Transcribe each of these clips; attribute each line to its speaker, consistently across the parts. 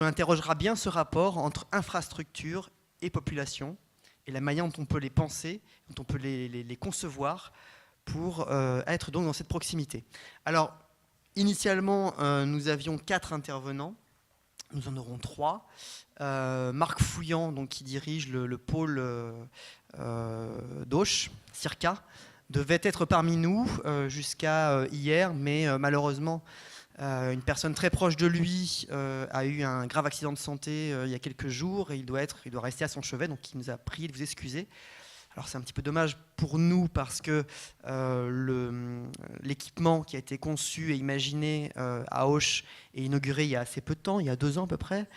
Speaker 1: on interrogera bien ce rapport entre infrastructure et population, et la manière dont on peut les penser, dont on peut les concevoir pour être donc dans cette proximité. Alors, initialement, nous avions 4 intervenants, nous en aurons 3. Marc Fouillant, donc, qui dirige le pôle d'Auch, Circa, devait être parmi nous jusqu'à hier, mais malheureusement, une personne très proche de lui a eu un grave accident de santé il y a quelques jours et il doit rester à son chevet, donc il nous a prié de vous excuser. Alors c'est un petit peu dommage pour nous parce que l'équipement qui a été conçu et imaginé à Auch et inauguré il y a assez peu de temps, il y a 2 ans à peu près,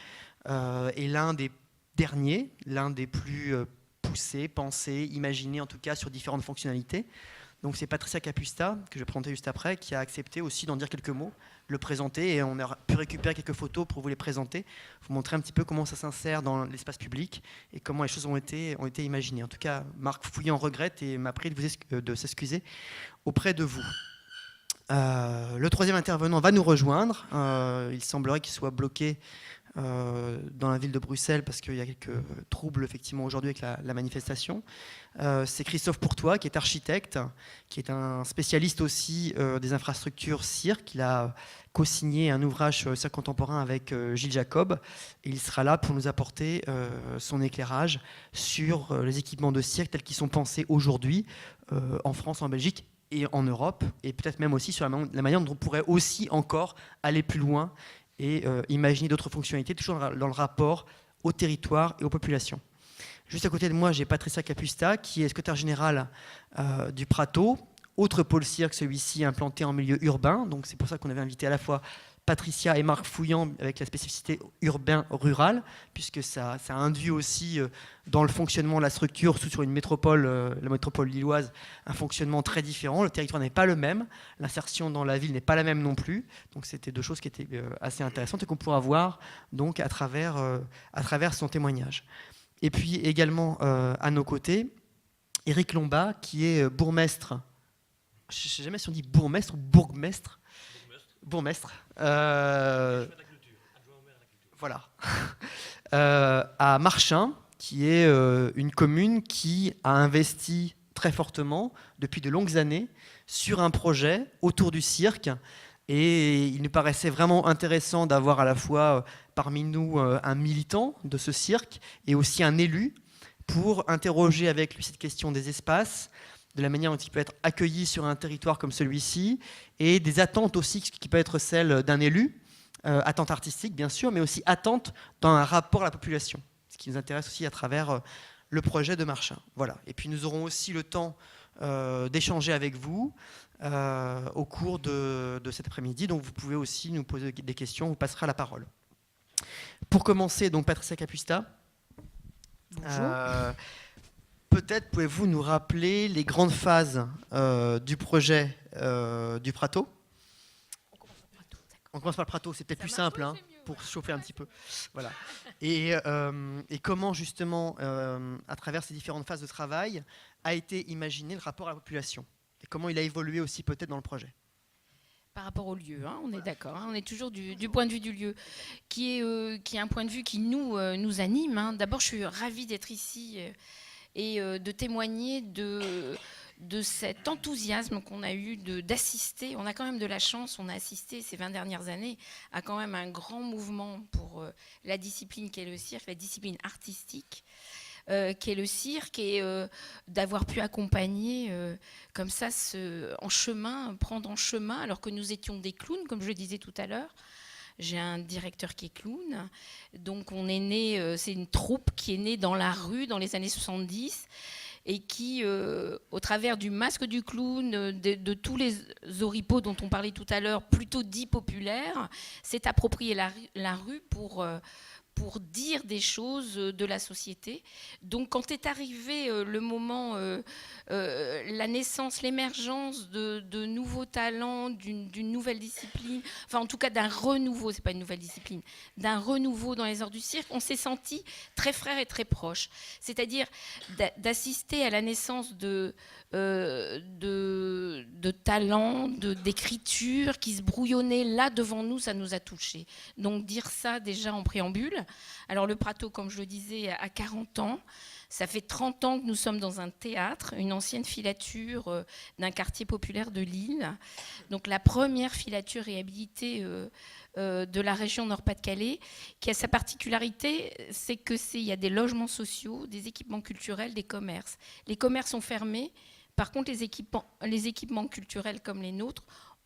Speaker 1: est l'un des derniers, l'un des plus poussés, pensés, imaginés en tout cas sur différentes fonctionnalités. Donc c'est Patricia Capusta, que je vais présenter juste après, qui a accepté aussi d'en dire quelques mots, le présenter, et on a pu récupérer quelques photos pour vous les présenter, vous montrer un petit peu comment ça s'insère dans l'espace public et comment les choses ont été imaginées. En tout cas, Marc Fouillant regrette et m'a prié de s'excuser auprès de vous. Le troisième intervenant va nous rejoindre. Il semblerait qu'il soit bloqué dans la ville de Bruxelles parce qu'il y a quelques troubles effectivement aujourd'hui avec la manifestation. C'est Christophe Pourtois qui est architecte, qui est un spécialiste aussi des infrastructures cirque. Il a co-signé un ouvrage cirque contemporain avec Gilles Jacob et il sera là pour nous apporter son éclairage sur les équipements de cirque tels qu'ils sont pensés aujourd'hui en France, en Belgique et en Europe, et peut-être même aussi sur la manière dont on pourrait aussi encore aller plus loin et imaginer d'autres fonctionnalités, toujours dans le rapport au territoire et aux populations. Juste à côté de moi, j'ai Patricia Capusta, qui est secrétaire générale du Prato, autre pôle cirque, celui-ci implanté en milieu urbain. Donc c'est pour ça qu'on avait invité à la fois Patricia et Marc Fouillant avec la spécificité urbain-rural, puisque ça induit aussi dans le fonctionnement de la structure, surtout sur une métropole, la métropole lilloise, un fonctionnement très différent. Le territoire n'est pas le même, l'insertion dans la ville n'est pas la même non plus. Donc c'était 2 choses qui étaient assez intéressantes et qu'on pourra voir donc à travers son témoignage. Et puis également à nos côtés, Éric Lomba, qui est bourgmestre. Je ne sais jamais si on dit bourgmestre ou bourgmestre. Bourgmestre. Voilà. À Marchin, qui est une commune qui a investi très fortement depuis de longues années sur un projet autour du cirque. Et il nous paraissait vraiment intéressant d'avoir à la fois parmi nous un militant de ce cirque et aussi un élu pour interroger avec lui cette question des espaces, de la manière dont il peut être accueilli sur un territoire comme celui-ci, et des attentes aussi qui peuvent être celles d'un élu, attentes artistiques bien sûr, mais aussi attentes dans un rapport à la population, ce qui nous intéresse aussi à travers le projet de Marchin. Voilà. Et puis nous aurons aussi le temps d'échanger avec vous au cours de cet après-midi, donc vous pouvez aussi nous poser des questions, on vous passera la parole. Pour commencer, donc Patricia Capusta.
Speaker 2: Bonjour.
Speaker 1: Peut-être pouvez-vous nous rappeler les grandes phases du projet du Prato. On commence par le Prato, c'est peut-être plus simple hein, pour chauffer un petit peu. Voilà. Et comment justement, à travers ces différentes phases de travail, a été imaginé le rapport à la population et comment il a évolué aussi peut-être dans le projet.
Speaker 2: Par rapport au lieu, hein, on est d'accord, hein, on est toujours du point de vue du lieu, qui est un point de vue qui nous anime. Hein. D'abord, je suis ravie d'être ici et de témoigner de cet enthousiasme qu'on a eu d'assister. On a quand même de la chance, on a assisté ces 20 dernières années à quand même un grand mouvement pour la discipline qu'est le cirque, la discipline artistique qu'est le cirque, et d'avoir pu accompagner comme ça prendre en chemin, alors que nous étions des clowns, comme je le disais tout à l'heure. J'ai un directeur qui est clown, donc on est né, c'est une troupe qui est née dans la rue dans les années 70 et qui, au travers du masque du clown, de tous les oripeaux dont on parlait tout à l'heure, plutôt dits populaires, s'est approprié la rue pour pour dire des choses de la société. Donc quand est arrivé le moment, la naissance, l'émergence de nouveaux talents, d'une nouvelle discipline, enfin en tout cas d'un renouveau, c'est pas une nouvelle discipline, d'un renouveau dans les arts du cirque, on s'est senti très frères et très proches. C'est-à-dire d'assister à la naissance de talents, d'écriture qui se brouillonnaient là devant nous, ça nous a touchés. Donc dire ça déjà en préambule. Alors le Prato, comme je le disais, a 40 ans. Ça fait 30 ans que nous sommes dans un théâtre, une ancienne filature d'un quartier populaire de Lille. Donc la première filature réhabilitée de la région Nord-Pas-de-Calais, qui a sa particularité, c'est qu'il y a des logements sociaux, des équipements culturels, des commerces. Les commerces sont fermés. Par contre, les équipements culturels comme les nôtres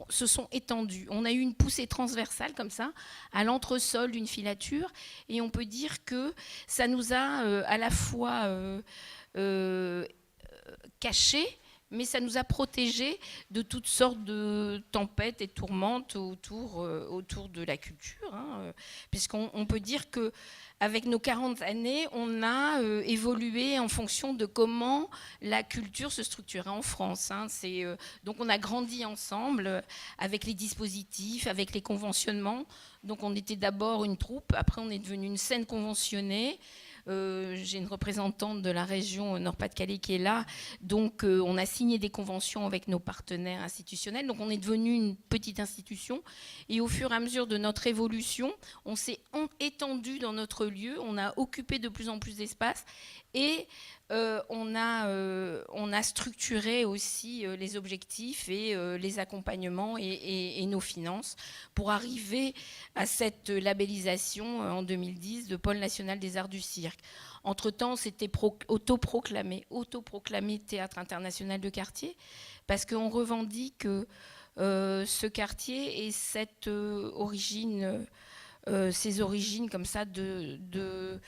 Speaker 2: se sont étendus. On a eu une poussée transversale comme ça, à l'entresol d'une filature, et on peut dire que ça nous a à la fois cachés, mais ça nous a protégés de toutes sortes de tempêtes et de tourmentes autour de la culture, hein, puisqu'on peut dire que avec nos 40 années, on a évolué en fonction de comment la culture se structurait en France. Hein. Donc on a grandi ensemble avec les dispositifs, avec les conventionnements. Donc on était d'abord une troupe, après on est devenu une scène conventionnée. J'ai une représentante de la région Nord-Pas-de-Calais qui est là. Donc on a signé des conventions avec nos partenaires institutionnels. Donc on est devenu une petite institution. Et au fur et à mesure de notre évolution, on s'est étendu dans notre lieu. On a occupé de plus en plus d'espace. Et on a structuré aussi les objectifs et les accompagnements et nos finances pour arriver à cette labellisation en 2010 de Pôle national des arts du cirque. Entre-temps, c'était autoproclamé théâtre international de quartier, parce qu'on revendique ce quartier et cette origine... ces origines comme ça de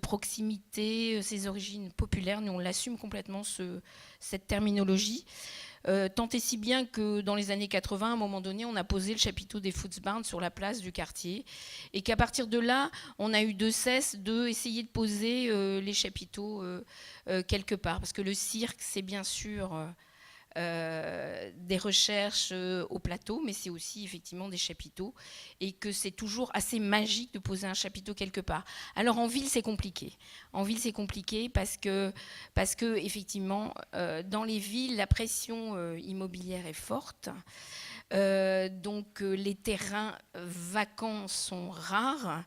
Speaker 2: proximité, ces origines populaires, nous on l'assume complètement cette terminologie. Tant et si bien que dans les années 80, à un moment donné, on a posé le chapiteau des Footsbarns sur la place du quartier, et qu'à partir de là, on a eu de cesse d'essayer de poser les chapiteaux quelque part, parce que le cirque, c'est bien sûr... des recherches au plateau, mais c'est aussi effectivement des chapiteaux, et que c'est toujours assez magique de poser un chapiteau quelque part. Alors en ville, c'est compliqué. En ville, c'est compliqué parce que effectivement, dans les villes, la pression immobilière est forte. Donc les terrains vacants sont rares.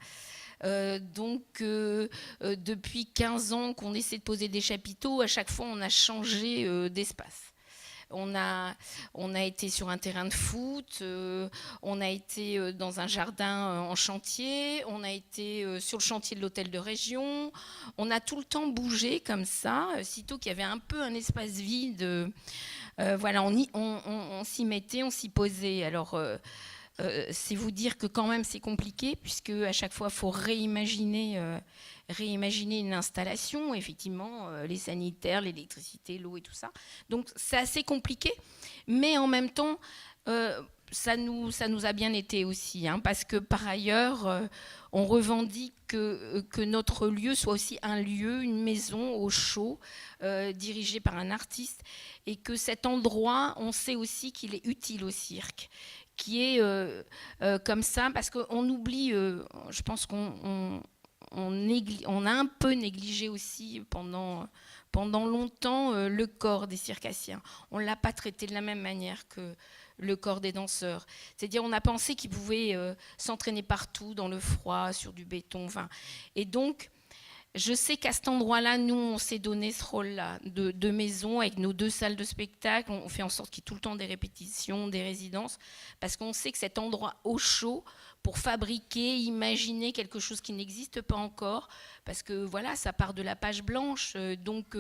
Speaker 2: Depuis 15 ans qu'on essaie de poser des chapiteaux, à chaque fois on a changé d'espace. On a été sur un terrain de foot, on a été dans un jardin en chantier, on a été sur le chantier de l'hôtel de région. On a tout le temps bougé comme ça, sitôt qu'il y avait un peu un espace vide. Voilà, on s'y mettait, on s'y posait. Alors, c'est vous dire que quand même c'est compliqué, puisque à chaque fois il faut réimaginer une installation, effectivement, les sanitaires, l'électricité, l'eau et tout ça. Donc c'est assez compliqué, mais en même temps, ça nous a bien été aussi, hein, parce que par ailleurs, on revendique que notre lieu soit aussi un lieu, une maison au chaud, dirigée par un artiste, et que cet endroit, on sait aussi qu'il est utile au cirque, qui est comme ça, parce qu'on oublie, je pense qu'on a un peu négligé aussi pendant longtemps le corps des circassiens. On ne l'a pas traité de la même manière que le corps des danseurs. C'est-à-dire on a pensé qu'ils pouvaient s'entraîner partout, dans le froid, sur du béton. Enfin, et donc, je sais qu'à cet endroit-là, nous, on s'est donné ce rôle-là de maison avec nos 2 salles de spectacle. On fait en sorte qu'il y ait tout le temps des répétitions, des résidences, parce qu'on sait que cet endroit au chaud, pour fabriquer, imaginer quelque chose qui n'existe pas encore, parce que voilà, ça part de la page blanche, donc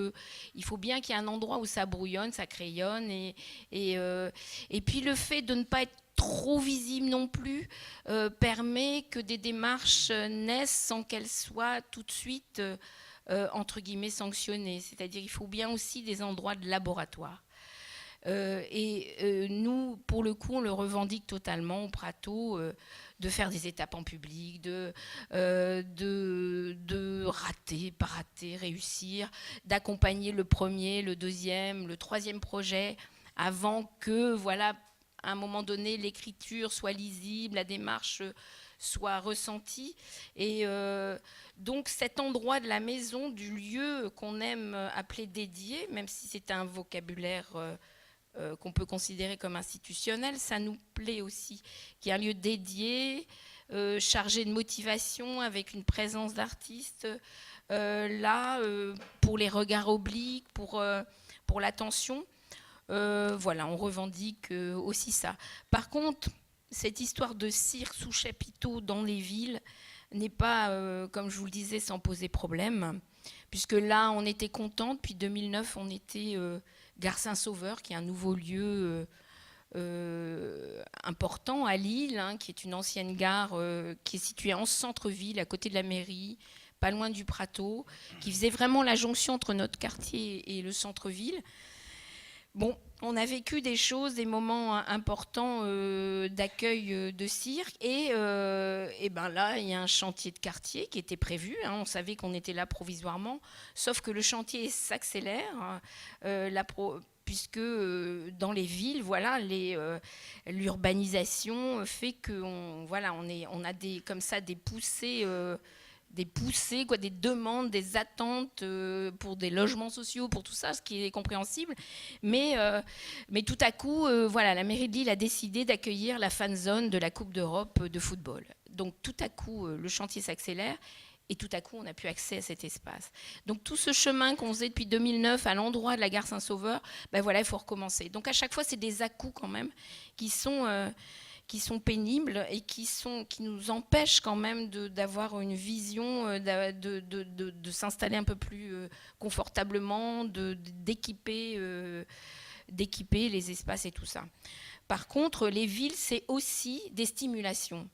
Speaker 2: il faut bien qu'il y ait un endroit où ça brouillonne, ça crayonne, et puis le fait de ne pas être trop visible non plus permet que des démarches naissent sans qu'elles soient tout de suite entre guillemets sanctionnées. C'est-à-dire qu'il faut bien aussi des endroits de laboratoire. Nous, pour le coup, on le revendique totalement au Prato, de faire des étapes en public, de rater, pas rater, réussir, d'accompagner le premier, le deuxième, le troisième projet, avant que, voilà, à un moment donné, l'écriture soit lisible, la démarche soit ressentie. Et donc cet endroit de la maison, du lieu qu'on aime appeler dédié, même si c'est un vocabulaire qu'on peut considérer comme institutionnel, ça nous plaît aussi, qu'il y ait un lieu dédié, chargé de motivation, avec une présence d'artistes, là, pour les regards obliques, pour l'attention. Voilà, on revendique aussi ça. Par contre, cette histoire de cirque sous chapiteau dans les villes n'est pas, comme je vous le disais, sans poser problème, puisque là, on était content. Depuis 2009, on était Gare Saint-Sauveur, qui est un nouveau lieu important à Lille, hein, qui est une ancienne gare qui est située en centre-ville, à côté de la mairie, pas loin du Prato, qui faisait vraiment la jonction entre notre quartier et le centre-ville. Bon, on a vécu des choses, des moments importants d'accueil de cirque, et ben là, il y a un chantier de quartier qui était prévu, hein, on savait qu'on était là provisoirement, sauf que le chantier s'accélère, puisque dans les villes, voilà, l'urbanisation fait qu'on voilà, on a comme ça des poussées, des demandes, des attentes pour des logements sociaux, pour tout ça, ce qui est compréhensible. Mais tout à coup, voilà, la mairie de Lille a décidé d'accueillir la fan zone de la Coupe d'Europe de football. Donc tout à coup, le chantier s'accélère. Et tout à coup, on n'a plus accès à cet espace. Donc tout ce chemin qu'on faisait depuis 2009 à l'endroit de la gare Saint-Sauveur, ben voilà, il faut recommencer. Donc à chaque fois, c'est des à-coups quand même qui sont pénibles et qui nous empêchent quand même d'avoir une vision, de s'installer un peu plus confortablement, d'équiper les espaces et tout ça. Par contre, les villes, c'est aussi des stimulations.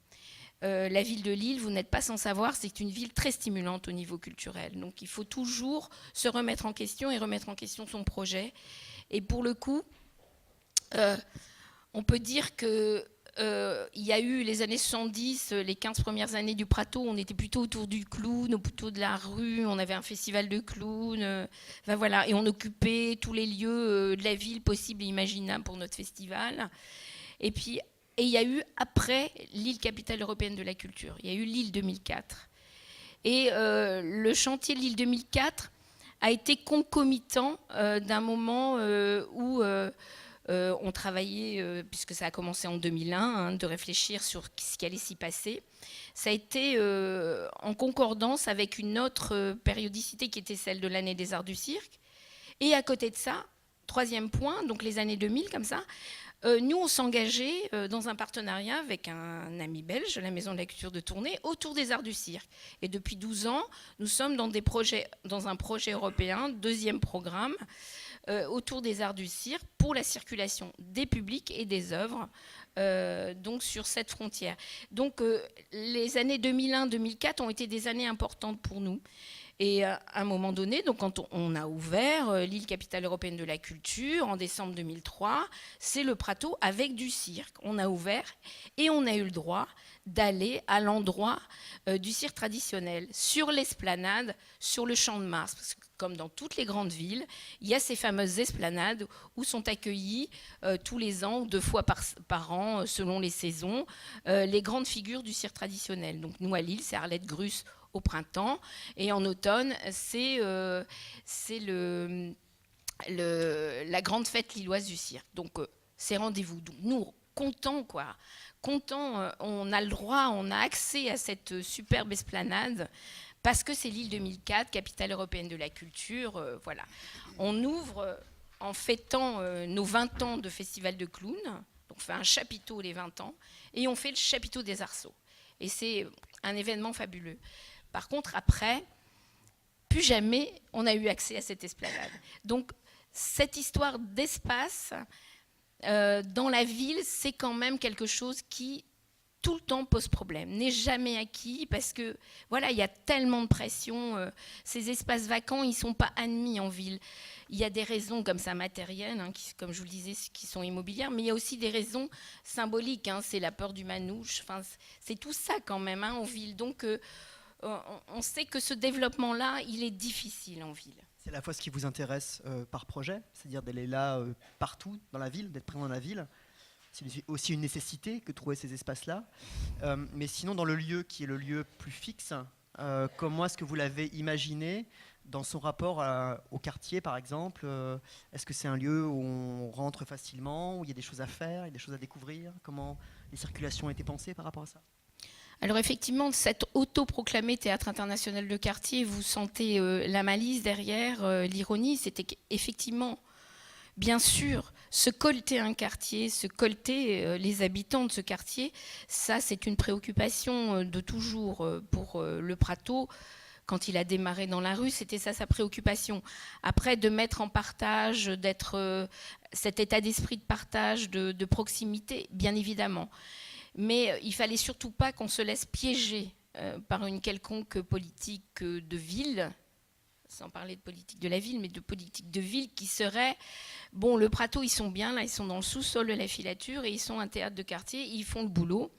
Speaker 2: La ville de Lille, vous n'êtes pas sans savoir, c'est une ville très stimulante au niveau culturel. Donc il faut toujours se remettre en question et remettre en question son projet. Et pour le coup, on peut dire que il y a eu les années 70, les 15 premières années du Prato, on était plutôt autour du clown, plutôt de la rue, on avait un festival de clowns, ben voilà, et on occupait tous les lieux de la ville possibles et imaginables pour notre festival. Et il y a eu, après, Lille, capitale européenne de la culture. Il y a eu Lille 2004. Et le chantier de Lille 2004 a été concomitant d'un moment où on travaillait, puisque ça a commencé en 2001, hein, de réfléchir sur ce qui allait s'y passer. Ça a été en concordance avec une autre périodicité qui était celle de l'année des arts du cirque. Et à côté de ça, troisième point, donc les années 2000, comme ça, nous, on s'engageait dans un partenariat avec un ami belge, la Maison de la Culture de Tournai, autour des arts du cirque. Et depuis 12 ans, nous sommes dans un projet européen, deuxième programme, autour des arts du cirque pour la circulation des publics et des œuvres, donc sur cette frontière. Donc les années 2001-2004 ont été des années importantes pour nous. Et à un moment donné, donc quand on a ouvert Lille, capitale européenne de la culture, en décembre 2003, c'est le Prato avec du cirque. On a ouvert et on a eu le droit d'aller à l'endroit du cirque traditionnel, sur l'esplanade, sur le Champ de Mars. Parce que comme dans toutes les grandes villes, il y a ces fameuses esplanades où sont accueillis tous les ans ou 2 fois par an, selon les saisons, les grandes figures du cirque traditionnel. Donc nous, à Lille, c'est Arlette Gruss au printemps, et en automne, c'est la grande fête lilloise du cirque. Donc, c'est rendez-vous. Donc, nous, contents, quoi. Contents, on a le droit, on a accès à cette superbe esplanade, parce que c'est Lille 2004, capitale européenne de la culture. Voilà. On ouvre en fêtant nos 20 ans de festival de clowns. Donc, on fait un chapiteau les 20 ans, et on fait le chapiteau des arceaux. Et c'est un événement fabuleux. Par contre, après, plus jamais on a eu accès à cette esplanade. Donc, cette histoire d'espace dans la ville, c'est quand même quelque chose qui, tout le temps, pose problème. N'est jamais acquis parce que, voilà, il y a tellement de pression. Ces espaces vacants, ils ne sont pas admis en ville. il y a des raisons comme ça matérielles, comme je vous le disais, qui sont immobilières, mais il y a aussi des raisons symboliques. C'est la peur du manouche. Enfin, c'est tout ça quand même en ville. Donc, on sait que ce développement-là, il est difficile en ville.
Speaker 1: C'est à la fois ce qui vous intéresse par projet, c'est-à-dire d'aller là partout dans la ville, d'être présent dans la ville. C'est aussi une nécessité que de trouver ces espaces-là. Mais sinon, dans le lieu qui est le lieu plus fixe, comment est-ce que vous l'avez imaginé dans son rapport au quartier, par exemple? Est-ce que c'est un lieu où on rentre facilement, où il y a des choses à faire, il y a des choses à découvrir? Comment les circulations ont été pensées par rapport à ça?
Speaker 2: Alors effectivement, cet autoproclamé théâtre international de quartier, vous sentez la malice derrière, l'ironie, c'était qu'effectivement, bien sûr, se colter un quartier, se colter les habitants de ce quartier, ça c'est une préoccupation de toujours pour le Prato. Quand il a démarré dans la rue, c'était ça sa préoccupation. Après, de mettre en partage, d'être cet état d'esprit de partage, de proximité, bien évidemment. Mais il ne fallait surtout pas qu'on se laisse piéger par une quelconque politique de ville, sans parler de politique de la ville, mais de politique de ville qui serait, bon, le Prato, ils sont bien, là, ils sont dans le sous-sol de la filature et ils sont un théâtre de quartier, ils font le boulot.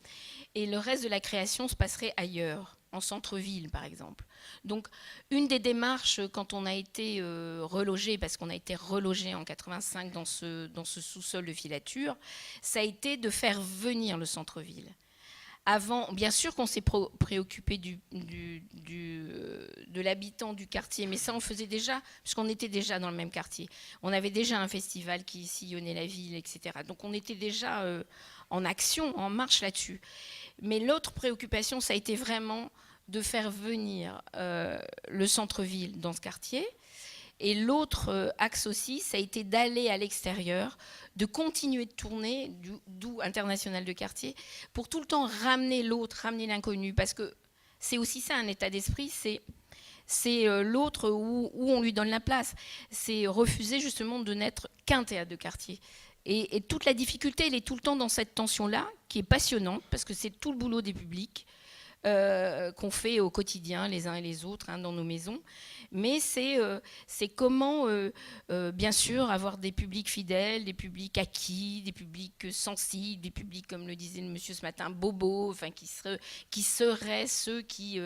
Speaker 2: Et le reste de la création se passerait ailleurs, en centre-ville, par exemple. Donc, une des démarches, quand on a été relogé, parce qu'on a été relogé en 85 dans ce sous-sol de filature, ça a été de faire venir le centre-ville. Avant, bien sûr qu'on s'est préoccupé de l'habitant du quartier, mais ça on faisait déjà, puisqu'on était déjà dans le même quartier. On avait déjà un festival qui sillonnait la ville, etc. Donc on était déjà en action, en marche là-dessus. Mais l'autre préoccupation, ça a été vraiment de faire venir le centre-ville dans ce quartier. Et l'autre axe aussi, ça a été d'aller à l'extérieur, de continuer de tourner, d'où international de quartier, pour tout le temps ramener l'autre, ramener l'inconnu. Parce que c'est aussi ça, un état d'esprit, c'est l'autre où on lui donne la place. C'est refuser justement de n'être qu'un théâtre de quartier. Et toute la difficulté, elle est tout le temps dans cette tension-là, qui est passionnante, parce que c'est tout le boulot des publics qu'on fait au quotidien, les uns et les autres, dans nos maisons. Mais c'est comment, bien sûr, avoir des publics fidèles, des publics acquis, des publics sensibles, des publics, comme le disait le monsieur ce matin, bobos, enfin, qui seraient ceux qui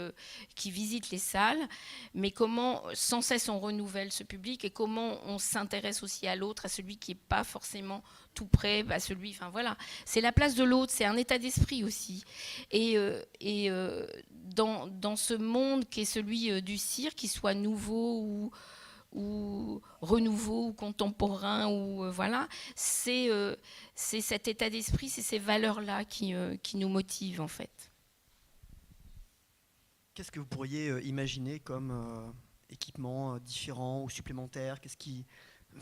Speaker 2: visitent les salles, mais comment sans cesse on renouvelle ce public et comment on s'intéresse aussi à l'autre, à celui qui n'est pas forcément tout près, à celui, enfin voilà, c'est la place de l'autre, c'est un état d'esprit aussi. Et dans ce monde qui est celui du cirque, qu'il soit nouveau ou renouveau ou contemporain, ou voilà, c'est cet état d'esprit, c'est ces valeurs-là qui nous motivent en fait.
Speaker 1: Qu'est-ce que vous pourriez imaginer comme équipement différent ou supplémentaire? Qu'est-ce qui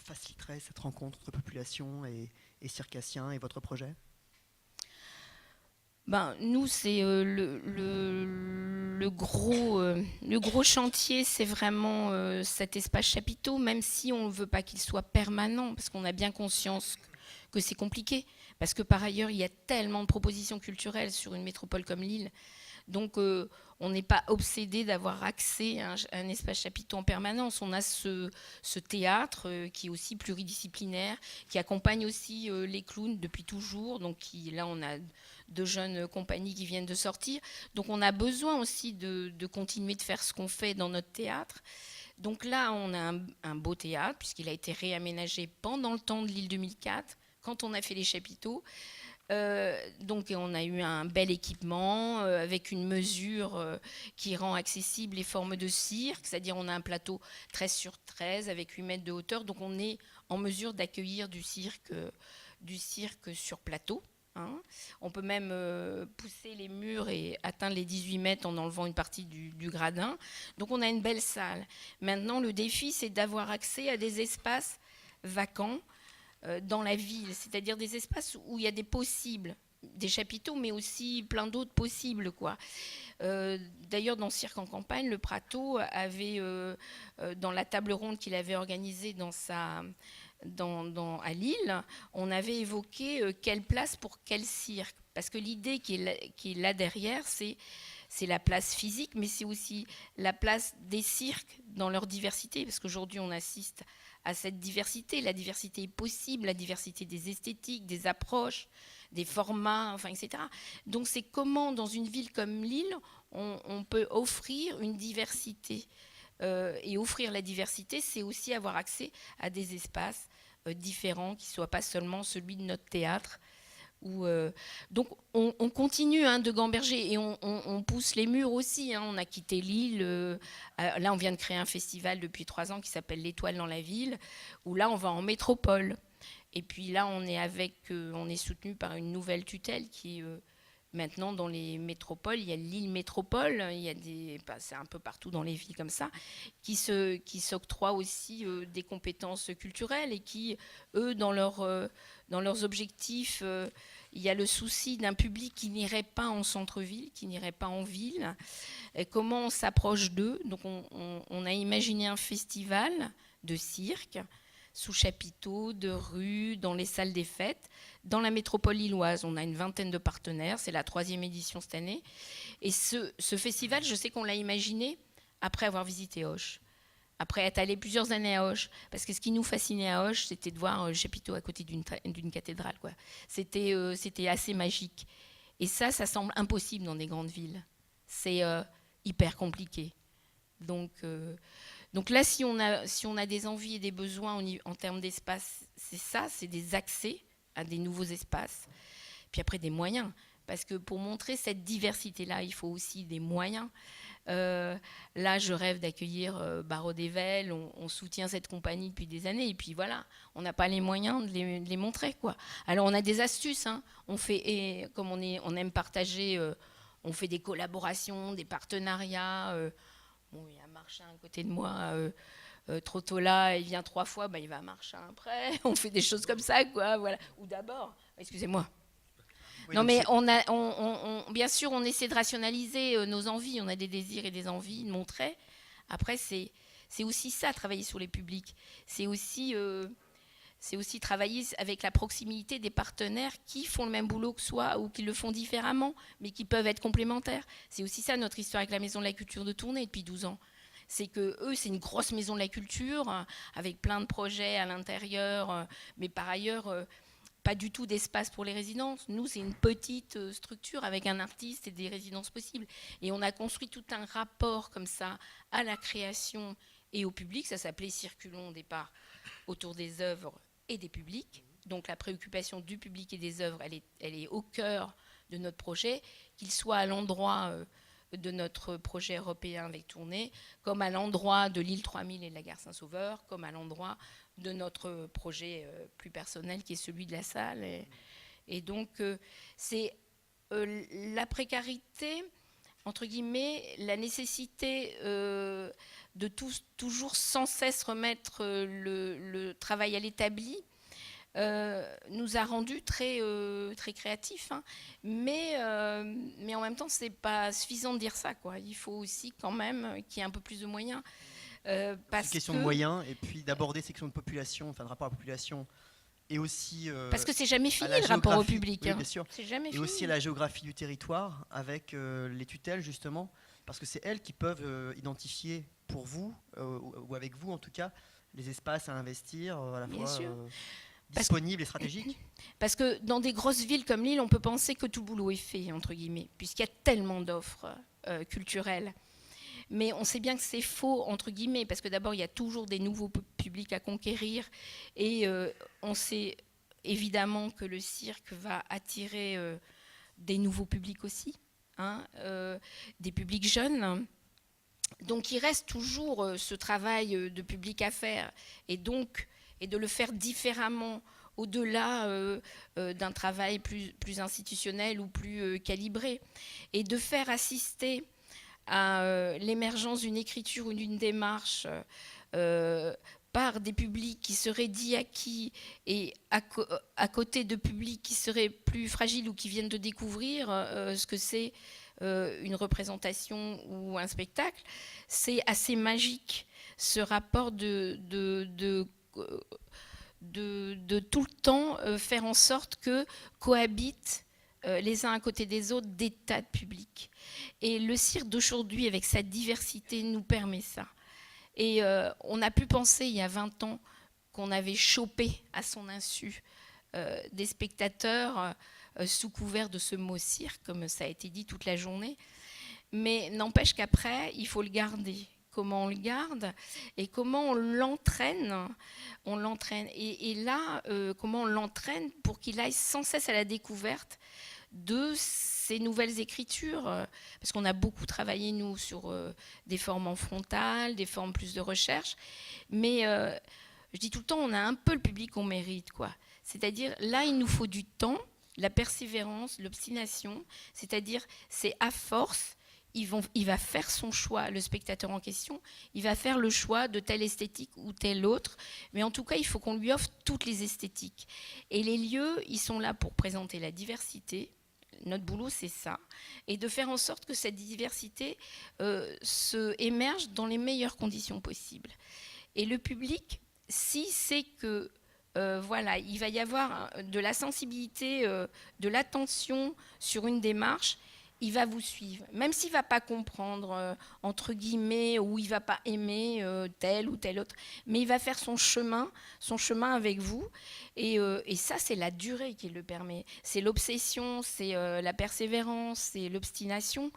Speaker 1: faciliterait cette rencontre entre population et circassiens et votre projet?
Speaker 2: Nous, c'est le gros chantier, c'est vraiment cet espace chapiteau, même si on ne veut pas qu'il soit permanent, parce qu'on a bien conscience que c'est compliqué, parce que par ailleurs, il y a tellement de propositions culturelles sur une métropole comme Lille. Donc, on n'est pas obsédé d'avoir accès à un espace chapiteau en permanence. On a ce théâtre qui est aussi pluridisciplinaire, qui accompagne aussi les clowns depuis toujours. Donc, là, on a 2 jeunes compagnies qui viennent de sortir. Donc, on a besoin aussi de continuer de faire ce qu'on fait dans notre théâtre. Donc là, on a un beau théâtre, puisqu'il a été réaménagé pendant le temps de Lille 2004, quand on a fait les chapiteaux. Donc on a eu un bel équipement avec une mesure qui rend accessible les formes de cirque, c'est-à-dire on a un plateau 13 sur 13 avec 8 mètres de hauteur, donc on est en mesure d'accueillir du cirque sur plateau. On peut même pousser les murs et atteindre les 18 mètres en enlevant une partie du gradin. Donc on a une belle salle. Maintenant le défi, c'est d'avoir accès à des espaces vacants dans la ville, c'est-à-dire des espaces où il y a des possibles, des chapiteaux, mais aussi plein d'autres possibles, quoi. D'ailleurs, dans Cirque en campagne, le Prato avait, dans la table ronde qu'il avait organisée à Lille, on avait évoqué quelle place pour quel cirque. Parce que l'idée qui est là derrière, c'est la place physique, mais c'est aussi la place des cirques dans leur diversité, parce qu'aujourd'hui, on assiste à cette diversité. La diversité est possible, la diversité des esthétiques, des approches, des formats, enfin, etc. Donc c'est comment, dans une ville comme Lille, on peut offrir une diversité. Et offrir la diversité, c'est aussi avoir accès à des espaces différents, qui ne soient pas seulement celui de notre théâtre. Donc on continue de gamberger et on pousse les murs aussi. On a quitté Lille. Là, on vient de créer un festival depuis 3 ans qui s'appelle l'Étoile dans la ville, où là, on va en métropole. Et puis là, on est soutenu par une nouvelle tutelle qui est maintenant dans les métropoles. Il y a Lille Métropole, c'est un peu partout dans les villes comme ça, qui s'octroient aussi des compétences culturelles et qui, eux, dans leurs objectifs, il y a le souci d'un public qui n'irait pas en centre-ville, qui n'irait pas en ville. Et comment on s'approche d'eux? Donc on a imaginé un festival de cirque sous chapiteaux, de rues, dans les salles des fêtes, dans la métropole lilloise. On a une 20aine de partenaires, c'est la 3e édition cette année. Et ce festival, je sais qu'on l'a imaginé après avoir visité Auch, après être allé plusieurs années à Auch, parce que ce qui nous fascinait à Auch, c'était de voir le chapiteau à côté d'une cathédrale, quoi. C'était assez magique. Et ça semble impossible dans des grandes villes. C'est hyper compliqué. Donc là, si on a des envies et des besoins en termes d'espace, c'est des accès à des nouveaux espaces. Puis après, des moyens. Parce que pour montrer cette diversité-là, il faut aussi des moyens. Là, je rêve d'accueillir Barreau d'Evel. On soutient cette compagnie depuis des années. Et puis voilà, on n'a pas les moyens de les montrer, quoi. Alors, on a des astuces. On fait, et comme on aime partager, on fait des collaborations, des partenariats. Bon, il y a un Marchin à côté de moi. Trottola, il vient 3 fois, il va à Marchin après. On fait des choses comme ça, quoi. Voilà. Ou d'abord, excusez-moi. Oui, non, mais bien sûr, on essaie de rationaliser nos envies. On a des désirs et des envies de montrer. Après, c'est aussi ça, travailler sur les publics. C'est aussi travailler avec la proximité des partenaires qui font le même boulot que soi ou qui le font différemment, mais qui peuvent être complémentaires. C'est aussi ça, notre histoire avec la Maison de la Culture de Tournai depuis 12 ans. C'est qu'eux, c'est une grosse maison de la culture, avec plein de projets à l'intérieur, mais par ailleurs, pas du tout d'espace pour les résidences. Nous, c'est une petite structure avec un artiste et des résidences possibles. Et on a construit tout un rapport comme ça à la création et au public. Ça s'appelait Circulons au départ, autour des œuvres et des publics. Donc la préoccupation du public et des œuvres, elle est au cœur de notre projet, qu'il soit à l'endroit de notre projet européen avec Tournai, comme à l'endroit de l'île 3000 et de la gare Saint-Sauveur, comme à l'endroit de notre projet plus personnel qui est celui de la salle. Et donc c'est la précarité, entre guillemets, la nécessité de toujours sans cesse remettre le travail à l'établi, nous a rendus très créatifs. Mais en même temps, ce n'est pas suffisant de dire ça, quoi. Il faut aussi quand même qu'il y ait un peu plus de moyens.
Speaker 1: C'est une question de moyens, et puis d'aborder ces questions de population, enfin de rapport à la population, et aussi
Speaker 2: parce que c'est jamais fini le rapport au public.
Speaker 1: Oui, bien sûr.
Speaker 2: C'est jamais fini.
Speaker 1: Et aussi à la géographie du territoire, avec les tutelles justement, parce que c'est elles qui peuvent identifier pour vous, ou avec vous en tout cas, les espaces à investir, à la fois disponibles et stratégiques.
Speaker 2: Parce que dans des grosses villes comme Lille, on peut penser que tout le boulot est fait, entre guillemets, puisqu'il y a tellement d'offres culturelles. Mais on sait bien que c'est faux, entre guillemets, parce que d'abord, il y a toujours des nouveaux publics à conquérir. Et on sait évidemment que le cirque va attirer des nouveaux publics aussi, des publics jeunes. Donc, il reste toujours ce travail de public à faire. Et de le faire différemment, au-delà d'un travail plus institutionnel ou plus calibré. Et de faire assister à l'émergence d'une écriture ou d'une démarche par des publics qui seraient dits acquis et à côté de publics qui seraient plus fragiles ou qui viennent de découvrir ce que c'est une représentation ou un spectacle, c'est assez magique, ce rapport de tout le temps faire en sorte que cohabitent les uns à côté des autres des tas de publics. Et le cirque d'aujourd'hui, avec sa diversité, nous permet ça. Et on a pu penser il y a 20 ans qu'on avait chopé à son insu des spectateurs sous couvert de ce mot cirque, comme ça a été dit toute la journée. Mais n'empêche qu'après, il faut le garder. Comment on le garde et comment on l'entraîne. Et là, comment on l'entraîne pour qu'il aille sans cesse à la découverte de ces nouvelles écritures. Parce qu'on a beaucoup travaillé, nous, sur des formes en frontal, des formes plus de recherche. Mais je dis tout le temps, on a un peu le public qu'on mérite, quoi. C'est-à-dire, là, il nous faut du temps, la persévérance, l'obstination. C'est-à-dire, c'est à force. Il va faire son choix, le spectateur en question, il va faire le choix de telle esthétique ou telle autre, mais en tout cas, il faut qu'on lui offre toutes les esthétiques. Et les lieux, ils sont là pour présenter la diversité. Notre boulot, c'est ça, et de faire en sorte que cette diversité se émerge dans les meilleures conditions possibles. Et le public, si c'est que voilà, il va y avoir de la sensibilité, de l'attention sur une démarche, il va vous suivre, même s'il ne va pas comprendre, entre guillemets, ou il ne va pas aimer tel ou tel autre, mais il va faire son chemin avec vous. Et ça, c'est la durée qui le permet. C'est l'obsession, c'est la persévérance, c'est l'obstination.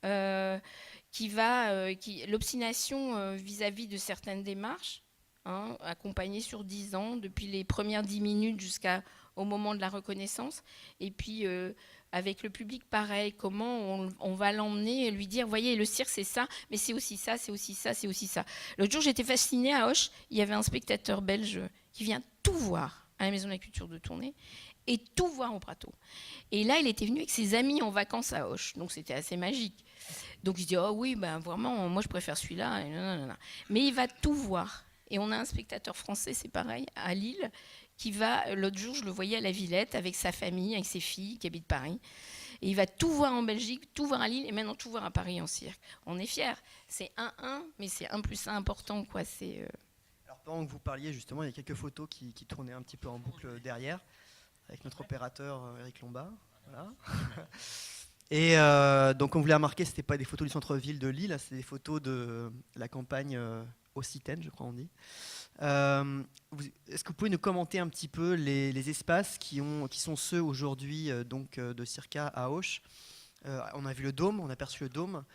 Speaker 2: L'obstination vis-à-vis de certaines démarches, accompagnées sur 10 ans, depuis les premières 10 minutes jusqu'au moment de la reconnaissance. Et puis... avec le public, pareil, comment on va l'emmener et lui dire, voyez, le cirque, c'est ça, mais c'est aussi ça, c'est aussi ça, c'est aussi ça. L'autre jour, j'étais fascinée à Auch, il y avait un spectateur belge qui vient tout voir à la Maison de la Culture de Tournai et tout voir au Prato. Et là, il était venu avec ses amis en vacances à Auch, donc c'était assez magique. Donc je dis, oh oui, ben vraiment, moi je préfère celui-là. Mais il va tout voir. Et on a un spectateur français, c'est pareil, à Lille, qui va, l'autre jour, je le voyais à la Villette avec sa famille, avec ses filles qui habitent Paris. Et il va tout voir en Belgique, tout voir à Lille et maintenant tout voir à Paris en cirque. On est fiers. C'est 1-1, mais c'est 1 + 1 important, quoi.
Speaker 1: Alors, pendant que vous parliez, justement, il y a quelques photos qui tournaient un petit peu en boucle derrière, avec notre opérateur Eric Lombard. Voilà. Et donc, comme vous l'avez remarqué, ce n'étaient pas des photos du centre-ville de Lille, c'est des photos de la campagne occitane, je crois on dit. Est-ce que vous pouvez nous commenter un petit peu les espaces qui sont ceux aujourd'hui donc de Circa à Auch? On a vu le dôme, on a aperçu le dôme.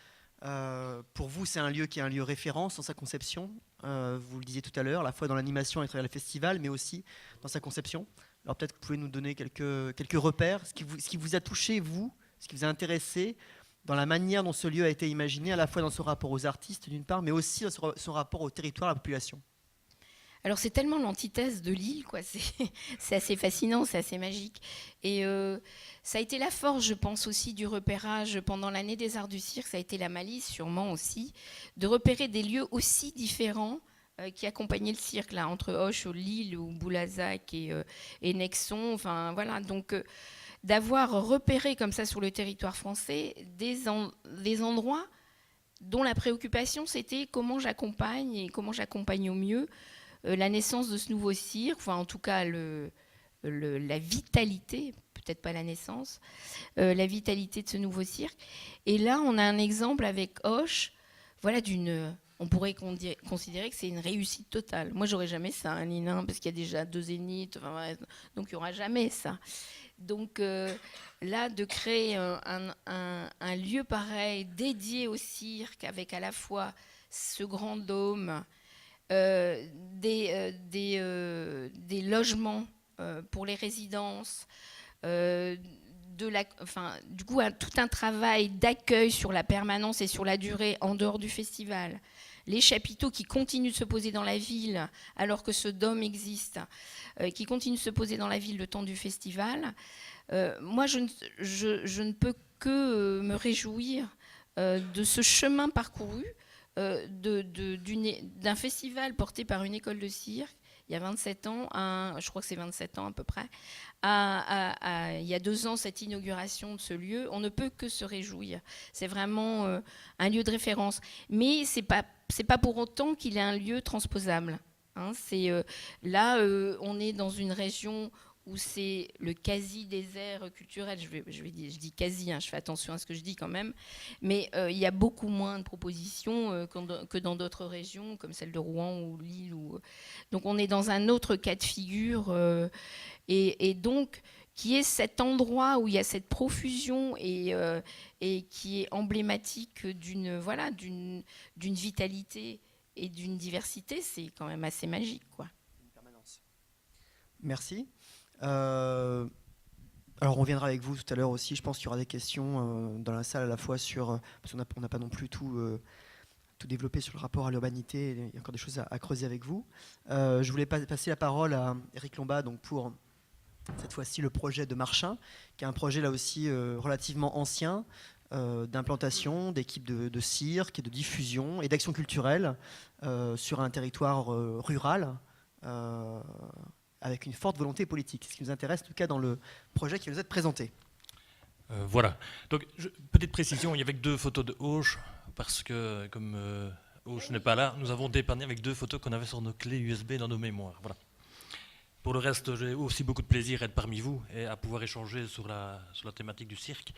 Speaker 1: Pour vous, c'est un lieu qui est un lieu référence dans sa conception. Vous le disiez tout à l'heure, à la fois dans l'animation et à travers le festival, mais aussi dans sa conception. Alors peut-être que vous pouvez nous donner quelques repères, ce qui vous a touché, vous, ce qui vous a intéressé dans la manière dont ce lieu a été imaginé, à la fois dans son rapport aux artistes d'une part, mais aussi dans son rapport au territoire, à la population.
Speaker 2: Alors c'est tellement l'antithèse de Lille, quoi. C'est assez fascinant, c'est assez magique. Et ça a été la force, je pense aussi, du repérage pendant l'année des Arts du Cirque. Ça a été la malice, sûrement aussi, de repérer des lieux aussi différents qui accompagnaient le cirque, là, entre Auch, Lille, ou Boulazac et Nexon. Enfin voilà, donc d'avoir repéré comme ça sur le territoire français des endroits dont la préoccupation c'était comment j'accompagne et comment j'accompagne au mieux la naissance de ce nouveau cirque, enfin en tout cas la vitalité, peut-être pas la naissance, la vitalité de ce nouveau cirque. Et là, on a un exemple avec Auch, voilà, on pourrait considérer que c'est une réussite totale. Moi, j'aurais jamais ça, hein, Nina, parce qu'il y a déjà 2 zéniths, enfin, donc il n'y aura jamais ça. Donc là, de créer un lieu pareil, dédié au cirque, avec à la fois ce grand dôme, des logements pour les résidences, du coup, tout un travail d'accueil sur la permanence et sur la durée en dehors du festival. Les chapiteaux qui continuent de se poser dans la ville alors que ce dôme existe, qui continuent de se poser dans la ville le temps du festival. Moi, je ne peux que me réjouir de ce chemin parcouru, d'un festival porté par une école de cirque, il y a 27 ans, je crois que c'est 27 ans à peu près, il y a 2 ans, cette inauguration de ce lieu, on ne peut que se réjouir. C'est vraiment un lieu de référence. Mais c'est pas pour autant qu'il est un lieu transposable. Hein. Là, on est dans une région où c'est le quasi-désert culturel. Je dis quasi, hein, je fais attention à ce que je dis quand même, mais il y a beaucoup moins de propositions que dans d'autres régions, comme celle de Rouen ou Lille. Donc on est dans un autre cas de figure, et donc qui est cet endroit où il y a cette profusion et qui est emblématique d'une vitalité et d'une diversité, c'est quand même assez magique, quoi.
Speaker 1: Merci. Alors on reviendra avec vous tout à l'heure aussi. Je pense qu'il y aura des questions dans la salle à la fois sur, parce qu'on n'a pas non plus tout développé sur le rapport à l'urbanité. Il y a encore des choses à creuser avec vous. Je voulais passer la parole à Éric Lombat donc pour cette fois-ci le projet de Marchin, qui est un projet là aussi relativement ancien, d'implantation d'équipes de cirque et de diffusion et d'action culturelle sur un territoire rural, avec une forte volonté politique. C'est ce qui nous intéresse, en tout cas, dans le projet qui va nous être présenté.
Speaker 3: Voilà. Donc, petite précision, il y avait que 2 photos de Auch, parce que, comme Auch n'est pas là, nous avons dépanné avec 2 photos qu'on avait sur nos clés USB dans nos mémoires. Voilà. Pour le reste, j'ai aussi beaucoup de plaisir à être parmi vous et à pouvoir échanger sur la thématique du cirque.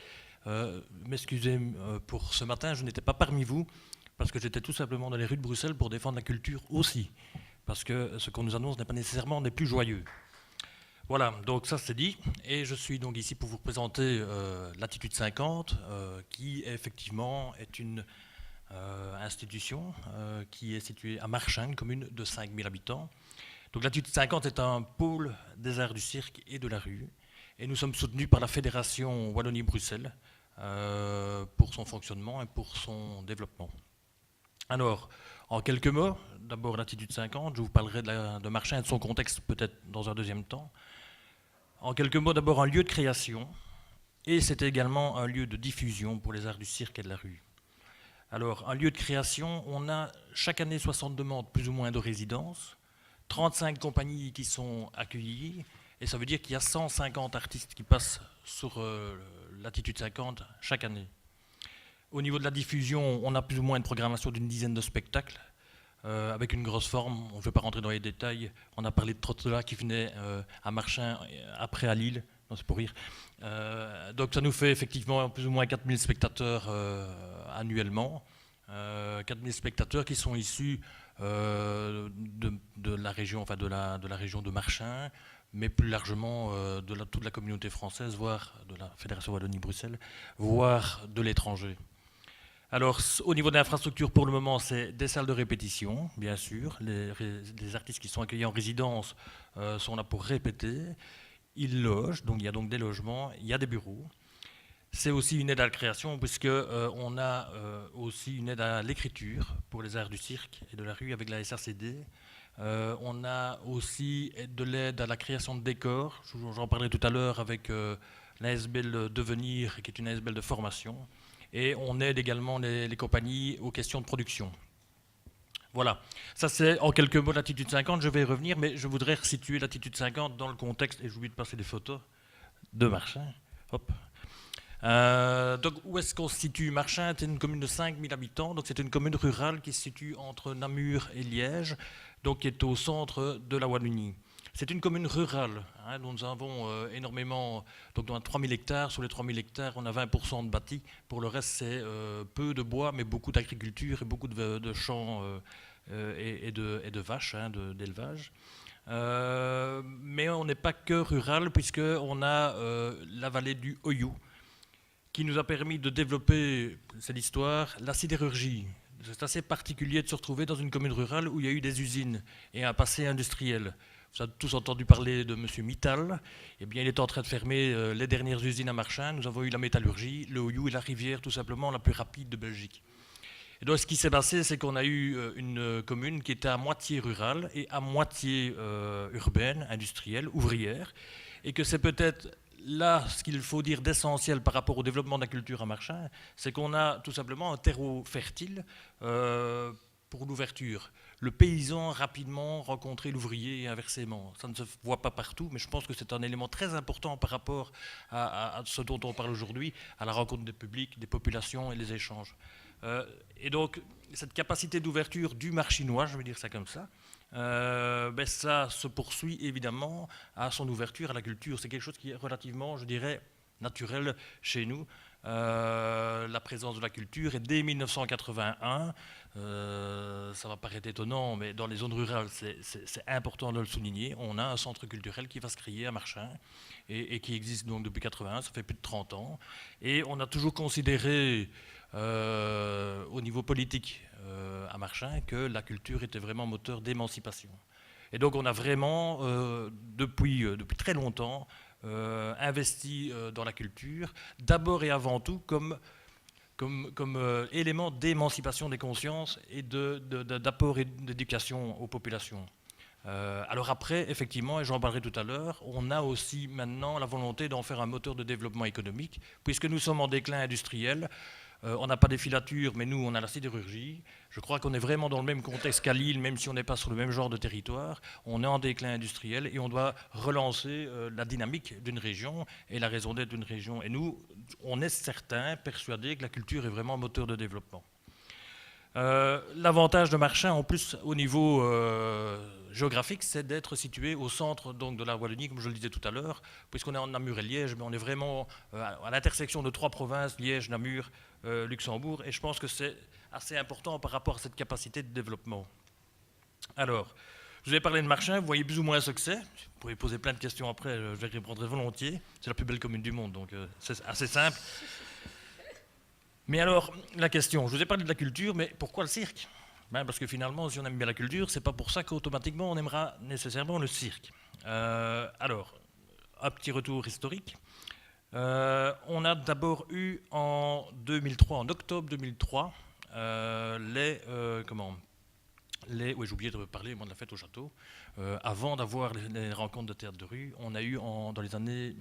Speaker 3: M'excusez pour ce matin, je n'étais pas parmi vous, parce que j'étais tout simplement dans les rues de Bruxelles pour défendre la culture aussi. Parce que ce qu'on nous annonce n'est pas nécessairement des plus joyeux. Voilà, donc ça c'est dit, et je suis donc ici pour vous présenter Latitude 50, qui effectivement est une institution qui est située à Marchin, une commune de 5000 habitants. Donc Latitude 50 est un pôle des arts du cirque et de la rue, et nous sommes soutenus par la Fédération Wallonie-Bruxelles pour son fonctionnement et pour son développement. Alors, en quelques mots, d'abord Latitude 50, je vous parlerai de Marchin et de son contexte peut-être dans un deuxième temps. En quelques mots, d'abord un lieu de création, et c'est également un lieu de diffusion pour les arts du cirque et de la rue. Alors, un lieu de création, on a chaque année 60 demandes plus ou moins de résidence, 35 compagnies qui sont accueillies, et ça veut dire qu'il y a 150 artistes qui passent sur Latitude 50 chaque année. Au niveau de la diffusion, on a plus ou moins une programmation d'une dizaine de spectacles, avec une grosse forme. Je ne vais pas rentrer dans les détails. On a parlé de Trottola qui venait à Marchin, après à Lille. Non, c'est pour rire. Donc ça nous fait effectivement plus ou moins 4000 spectateurs annuellement. 4000 spectateurs qui sont issus de la région, enfin de la région de Marchin, mais plus largement de toute la communauté française, voire de la Fédération Wallonie-Bruxelles, voire de l'étranger. Alors, au niveau de l'infrastructure, pour le moment, c'est des salles de répétition, bien sûr. Les artistes qui sont accueillis en résidence sont là pour répéter. Ils logent, donc il y a donc des logements, il y a des bureaux. C'est aussi une aide à la création, puisqu'on a aussi une aide à l'écriture pour les arts du cirque et de la rue avec la SRCD. On a aussi de l'aide à la création de décors. J'en parlerai tout à l'heure avec l'ASBL Devenir, qui est une ASBL de formation. Et on aide également les compagnies aux questions de production. Voilà, ça c'est en quelques mots Latitude 50, je vais y revenir, mais je voudrais resituer Latitude 50 dans le contexte, et j'oublie de passer des photos de Marchin. Hop. Donc où est-ce qu'on se situe? Marchin est une commune de 5000 habitants, donc c'est une commune rurale qui se situe entre Namur et Liège, donc qui est au centre de la Wallonie. C'est une commune rurale, hein, dont nous avons énormément, donc dans 3000 hectares, sur les 3000 hectares, on a 20% de bâtis. Pour le reste, c'est peu de bois, mais beaucoup d'agriculture et beaucoup de champs et de vaches, hein, d'élevage. Mais on n'est pas que rural, puisqu'on a la vallée du Oyou, qui nous a permis de développer, c'est l'histoire, la sidérurgie. C'est assez particulier de se retrouver dans une commune rurale où il y a eu des usines et un passé industriel. Vous avez tous entendu parler de M. Mittal. Eh bien, il est en train de fermer les dernières usines à Marchin. Nous avons eu la métallurgie, le Oyou et la rivière, tout simplement la plus rapide de Belgique. Et donc, ce qui s'est passé, c'est qu'on a eu une commune qui était à moitié rurale et à moitié urbaine, industrielle, ouvrière. Et que c'est peut-être là ce qu'il faut dire d'essentiel par rapport au développement de la culture à Marchin, c'est qu'on a tout simplement un terreau fertile pour l'ouverture. Le paysan rapidement rencontrer l'ouvrier et inversement. Ça ne se voit pas partout, mais je pense que c'est un élément très important par rapport à ce dont on parle aujourd'hui, à la rencontre des publics, des populations et les échanges. Et donc, cette capacité d'ouverture du marchinois, je vais dire ça comme ça, Ça se poursuit évidemment à son ouverture à la culture. C'est quelque chose qui est relativement, je dirais, naturel chez nous. La présence de la culture, et dès 1981, ça va paraître étonnant, mais dans les zones rurales, c'est important de le souligner, on a un centre culturel qui va se créer à Marchins et qui existe donc depuis 81, ça fait plus de 30 ans. Et on a toujours considéré au niveau politique à Marchins que la culture était vraiment moteur d'émancipation. Et donc on a vraiment, depuis très longtemps, investi dans la culture, d'abord et avant tout comme élément d'émancipation des consciences et d'apport et d'éducation aux populations. Alors après, effectivement, et j'en parlerai tout à l'heure, on a aussi maintenant la volonté d'en faire un moteur de développement économique, puisque nous sommes en déclin industriel. On n'a pas des filatures, mais nous, on a la sidérurgie. Je crois qu'on est vraiment dans le même contexte qu'à Lille, même si on n'est pas sur le même genre de territoire. On est en déclin industriel et on doit relancer la dynamique d'une région et la raison d'être d'une région. Et nous, on est certains, persuadés que la culture est vraiment un moteur de développement. L'avantage de Marchins, en plus, au niveau géographique, c'est d'être situé au centre donc, de la Wallonie, comme je le disais tout à l'heure, puisqu'on est en Namur et Liège, mais on est vraiment à l'intersection de 3 provinces, Liège, Namur, Luxembourg, et je pense que c'est assez important par rapport à cette capacité de développement. Alors, je vous ai parlé de Marchins, vous voyez plus ou moins ce que c'est. Vous pouvez poser plein de questions après, je les répondrai volontiers. C'est la plus belle commune du monde, donc c'est assez simple. Mais alors, la question, je vous ai parlé de la culture, mais pourquoi le cirque ? Parce que finalement, si on aime bien la culture, c'est pas pour ça qu'automatiquement on aimera nécessairement le cirque. Alors, un petit retour historique. On a d'abord eu en 2003, en octobre 2003, oui, j'ai oublié de parler moi, de la fête au château. Avant d'avoir les rencontres de théâtre de rue, on a eu dans les années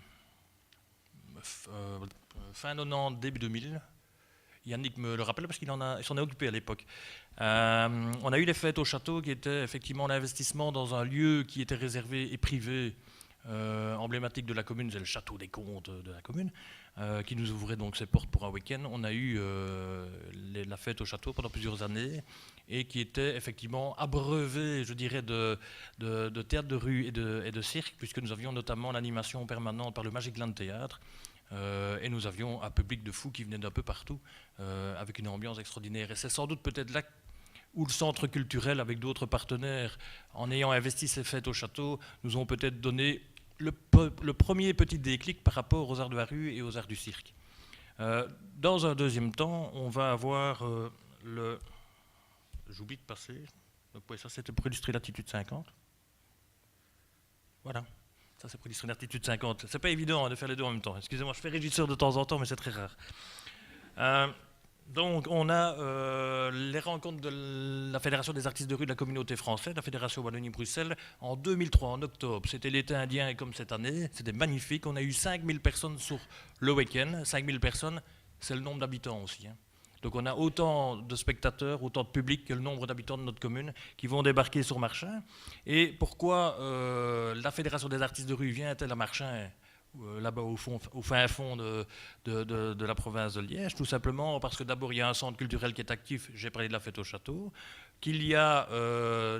Speaker 3: fin 90, début 2000. Yannick me le rappelle parce qu'il s'en est occupé à l'époque. On a eu les fêtes au château qui étaient effectivement l'investissement dans un lieu qui était réservé et privé, emblématique de la commune, c'est le château des comtes de la commune, qui nous ouvrait donc ses portes pour un week-end. On a eu la fête au château pendant plusieurs années et qui était effectivement abreuvé, je dirais, de théâtre de rue et de cirque, puisque nous avions notamment l'animation permanente par le Magic Land Théâtre. Et nous avions un public de fous qui venait d'un peu partout, avec une ambiance extraordinaire. Et c'est sans doute peut-être là où le centre culturel, avec d'autres partenaires, en ayant investi ces fêtes au château, nous ont peut-être donné le premier petit déclic par rapport aux arts de la rue et aux arts du cirque. Dans un deuxième temps, on va avoir J'oublie de passer. Donc, ouais, ça, c'était pour illustrer l'attitude 50. Voilà. Ça, c'est pour illustrer l'attitude 50. C'est pas évident de faire les deux en même temps. Excusez-moi, je fais régisseur de temps en temps, mais c'est très rare. Donc, on a les rencontres de la Fédération des artistes de rue de la communauté française, la Fédération Wallonie-Bruxelles, en 2003, en octobre. C'était l'été indien et comme cette année, c'était magnifique. On a eu 5000 personnes sur le week-end. 5000 personnes, c'est le nombre d'habitants aussi. Donc on a autant de spectateurs, autant de public que le nombre d'habitants de notre commune qui vont débarquer sur Marchins. Et pourquoi la Fédération des artistes de rue vient-elle à Marchins, là-bas au fin fond de la province de Liège? Tout simplement parce que d'abord il y a un centre culturel qui est actif, j'ai parlé de la fête au château, qu'il y a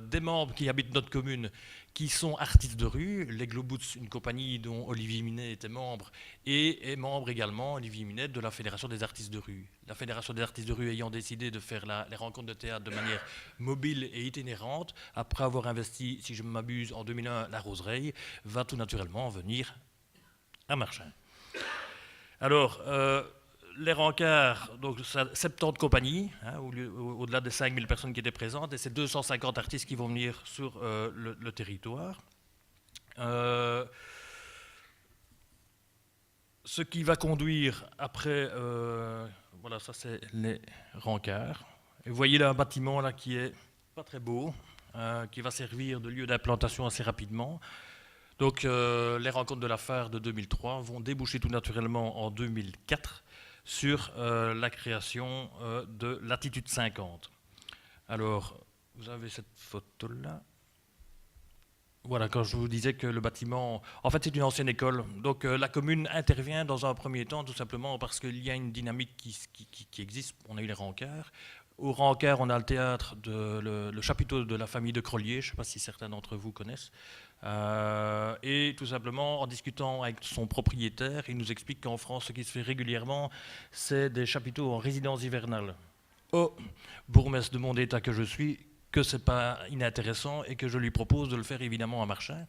Speaker 3: des membres qui habitent notre commune qui sont artistes de rue, les Globoots, une compagnie dont Olivier Minet était membre, et est membre également, Olivier Minet, de la Fédération des artistes de rue. La Fédération des artistes de rue ayant décidé de faire les rencontres de théâtre de manière mobile et itinérante, après avoir investi, si je ne m'abuse, en 2001, la Roseraie, va tout naturellement venir à Marchins. Alors, les rencarts, donc 70 compagnies, au-delà des 5000 personnes qui étaient présentes, et c'est 250 artistes qui vont venir sur le territoire. Ce qui va conduire après, voilà, ça c'est les rencarts. Et vous voyez là un bâtiment là, qui est pas très beau, qui va servir de lieu d'implantation assez rapidement. Donc les rencontres de la phare de 2003 vont déboucher tout naturellement en 2004 sur la création de l'attitude 50. Alors, vous avez cette photo-là. Voilà, quand je vous disais que le bâtiment, en fait c'est une ancienne école, donc la commune intervient dans un premier temps tout simplement parce qu'il y a une dynamique qui existe, on a eu les rencarts, Au Rancard, on a le théâtre, le chapiteau de la famille de Crollier, je ne sais pas si certains d'entre vous connaissent. Et tout simplement, en discutant avec son propriétaire, il nous explique qu'en France, ce qui se fait régulièrement, c'est des chapiteaux en résidence hivernale. Au bourgmestre de mon état que je suis, que ce n'est pas inintéressant et que je lui propose de le faire évidemment à Marchins.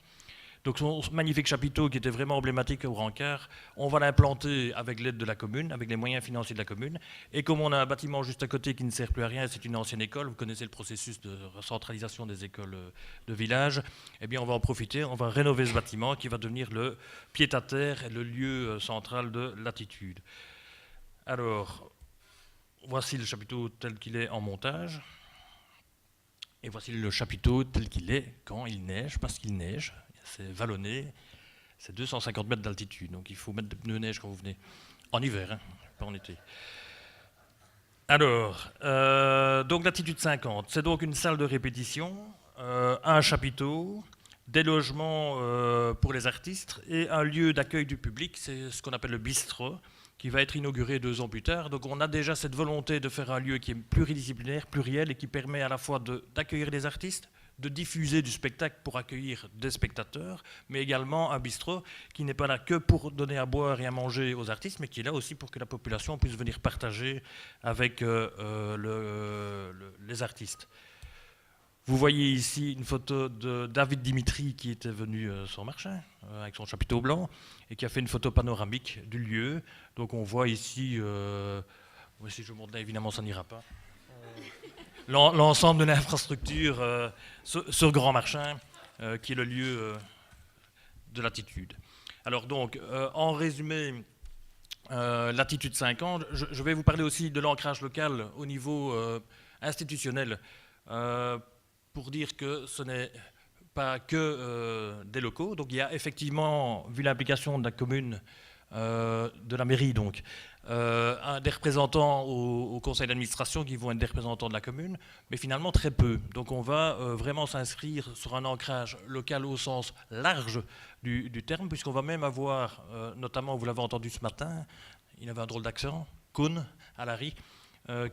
Speaker 3: Donc son magnifique chapiteau qui était vraiment emblématique au Rancard, on va l'implanter avec l'aide de la commune, avec les moyens financiers de la commune. Et comme on a un bâtiment juste à côté qui ne sert plus à rien, c'est une ancienne école, vous connaissez le processus de recentralisation des écoles de village, eh bien on va en profiter, on va rénover ce bâtiment qui va devenir le pied-à-terre et le lieu central de l'attitude. Alors, voici le chapiteau tel qu'il est en montage. Et voici le chapiteau tel qu'il est quand il neige, parce qu'il neige. C'est vallonné, c'est 250 mètres d'altitude, donc il faut mettre des pneus neige quand vous venez. En hiver, hein, pas en été. Alors, donc l'attitude 50, c'est donc une salle de répétition, un chapiteau, des logements pour les artistes et un lieu d'accueil du public, c'est ce qu'on appelle le bistrot, qui va être inauguré 2 ans plus tard. Donc on a déjà cette volonté de faire un lieu qui est pluridisciplinaire, pluriel, et qui permet à la fois d'accueillir des artistes, de diffuser du spectacle pour accueillir des spectateurs, mais également un bistrot qui n'est pas là que pour donner à boire et à manger aux artistes, mais qui est là aussi pour que la population puisse venir partager avec les artistes. Vous voyez ici une photo de David Dimitri qui était venu sur Marchins avec son chapiteau blanc et qui a fait une photo panoramique du lieu. Donc on voit ici, si je monte là évidemment ça n'ira pas, l'ensemble de l'infrastructure sur Grand Marchins qui est le lieu de l'attitude. Alors donc en résumé, l'attitude 50, je vais vous parler aussi de l'ancrage local au niveau institutionnel. Pour dire que ce n'est pas que des locaux. Donc il y a effectivement, vu l'implication de la commune, de la mairie, donc, des représentants au conseil d'administration qui vont être des représentants de la commune, mais finalement très peu. Donc on va vraiment s'inscrire sur un ancrage local au sens large du terme, puisqu'on va même avoir, notamment, vous l'avez entendu ce matin, il avait un drôle d'accent, Koen, à Larry,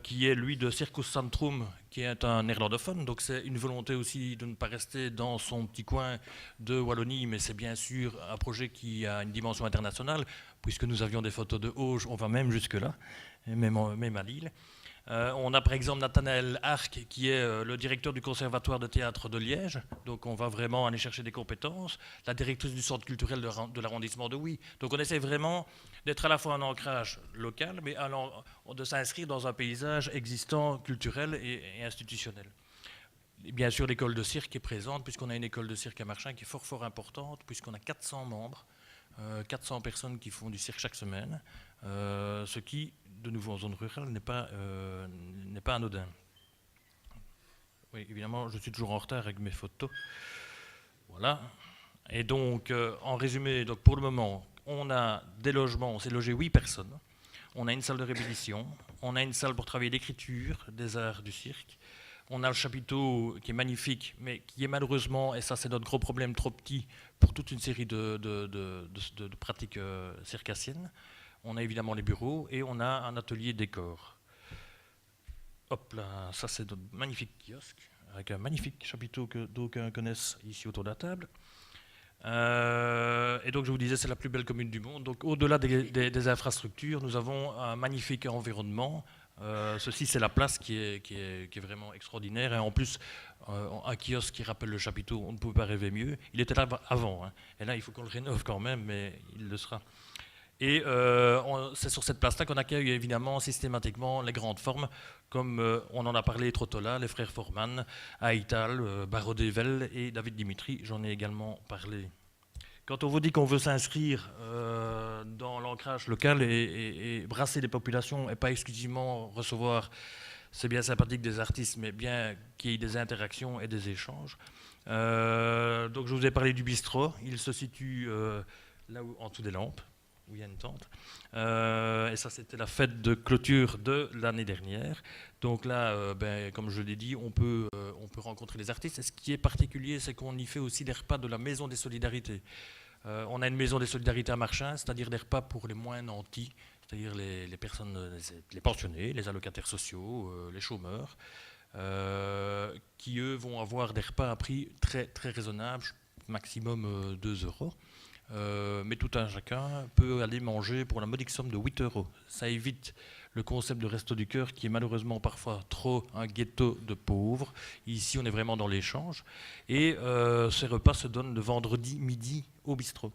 Speaker 3: qui est lui de Circus Centrum, qui est un néerlandophone. Donc c'est une volonté aussi de ne pas rester dans son petit coin de Wallonie, mais c'est bien sûr un projet qui a une dimension internationale, puisque nous avions des photos de Auge, on va même jusque-là, même à Lille. On a par exemple Nathanaël Arc, qui est le directeur du Conservatoire de théâtre de Liège, donc on va vraiment aller chercher des compétences, la directrice du centre culturel de l'arrondissement de Huy. Donc on essaie vraiment d'être à la fois un ancrage local, mais de s'inscrire dans un paysage existant, culturel et institutionnel. Et bien sûr, l'école de cirque est présente, puisqu'on a une école de cirque à Marchins qui est fort importante, puisqu'on a 400 membres, 400 personnes qui font du cirque chaque semaine, ce qui, de nouveau en zone rurale, n'est pas anodin. Oui, évidemment, je suis toujours en retard avec mes photos. Voilà. Et donc, en résumé, donc pour le moment, on a des logements, on s'est logé 8 personnes, on a une salle de répétition, on a une salle pour travailler l'écriture, des arts du cirque, on a le chapiteau qui est magnifique, mais qui est malheureusement, et ça c'est notre gros problème, trop petit pour toute une série de pratiques circassiennes. On a évidemment les bureaux et on a un atelier décor. Hop là, ça c'est notre magnifique kiosque, avec un magnifique chapiteau que d'aucuns connaissent ici autour de la table. Et donc je vous disais, c'est la plus belle commune du monde. Donc au-delà des infrastructures, nous avons un magnifique environnement. Ceci, c'est la place qui est vraiment extraordinaire. Et en plus, un kiosque qui rappelle le chapiteau, on ne pouvait pas rêver mieux. Il était là avant, hein. Et là, il faut qu'on le rénove quand même, mais il le sera. Et c'est sur cette place-là qu'on accueille évidemment systématiquement les grandes formes, comme on en a parlé Trottola, les frères Forman, Haïtal, Barodével et David Dimitri, j'en ai également parlé. Quand on vous dit qu'on veut s'inscrire dans l'ancrage local et brasser les populations et pas exclusivement recevoir, c'est bien sympathique, des artistes, mais bien qu'il y ait des interactions et des échanges. Donc je vous ai parlé du bistrot, il se situe là où, en dessous des lampes, où il y a une tente. Et ça, c'était la fête de clôture de l'année dernière. Donc là, comme je l'ai dit, on peut rencontrer les artistes. Et ce qui est particulier, c'est qu'on y fait aussi des repas de la Maison des Solidarités. On a une Maison des Solidarités à Marchins, c'est-à-dire des repas pour les moins nantis, c'est-à-dire les personnes, les pensionnés, les allocataires sociaux, les chômeurs, qui eux vont avoir des repas à prix très, très raisonnables, maximum 2 euros. Mais tout un chacun peut aller manger pour la modique somme de 8 euros. Ça évite le concept de resto du cœur qui est malheureusement parfois trop un ghetto de pauvres. Ici, on est vraiment dans l'échange. Et ces repas se donnent le vendredi midi au bistrot.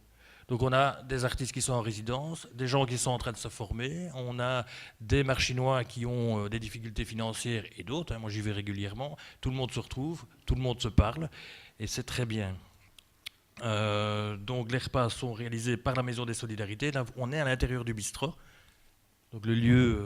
Speaker 3: Donc on a des artistes qui sont en résidence, des gens qui sont en train de se former, on a des Marchinois qui ont des difficultés financières et d'autres, moi j'y vais régulièrement, tout le monde se retrouve, tout le monde se parle et c'est très bien. Donc les repas sont réalisés par la Maison des Solidarités, là on est à l'intérieur du bistrot, donc le lieu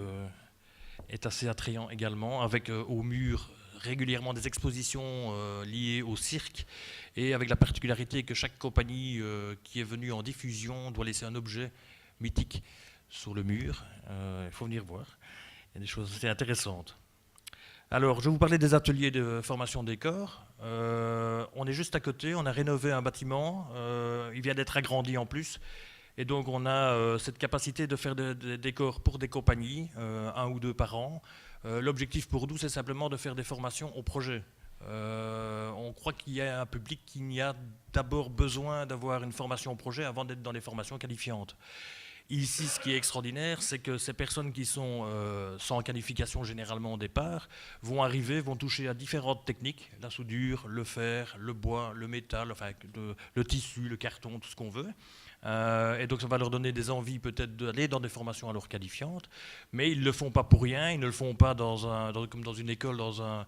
Speaker 3: est assez attrayant également, avec au mur régulièrement des expositions liées au cirque et avec la particularité que chaque compagnie qui est venue en diffusion doit laisser un objet mythique sur le mur. Il faut venir voir. Il y a des choses assez intéressantes. Alors, je vais vous parler des ateliers de formation décor. On est juste à côté, on a rénové un bâtiment, il vient d'être agrandi en plus. Et donc on a cette capacité de faire des décors pour des compagnies, 1 ou 2 par an. L'objectif pour nous, c'est simplement de faire des formations au projet. On croit qu'il y a un public qui a d'abord besoin d'avoir une formation au projet avant d'être dans les formations qualifiantes. Ici, ce qui est extraordinaire, c'est que ces personnes qui sont sans qualification généralement au départ vont arriver, vont toucher à différentes techniques, la soudure, le fer, le bois, le métal, enfin, le tissu, le carton, tout ce qu'on veut. Et donc ça va leur donner des envies peut-être d'aller dans des formations alors qualifiantes, mais ils ne le font pas pour rien, ils ne le font pas comme dans une école, dans un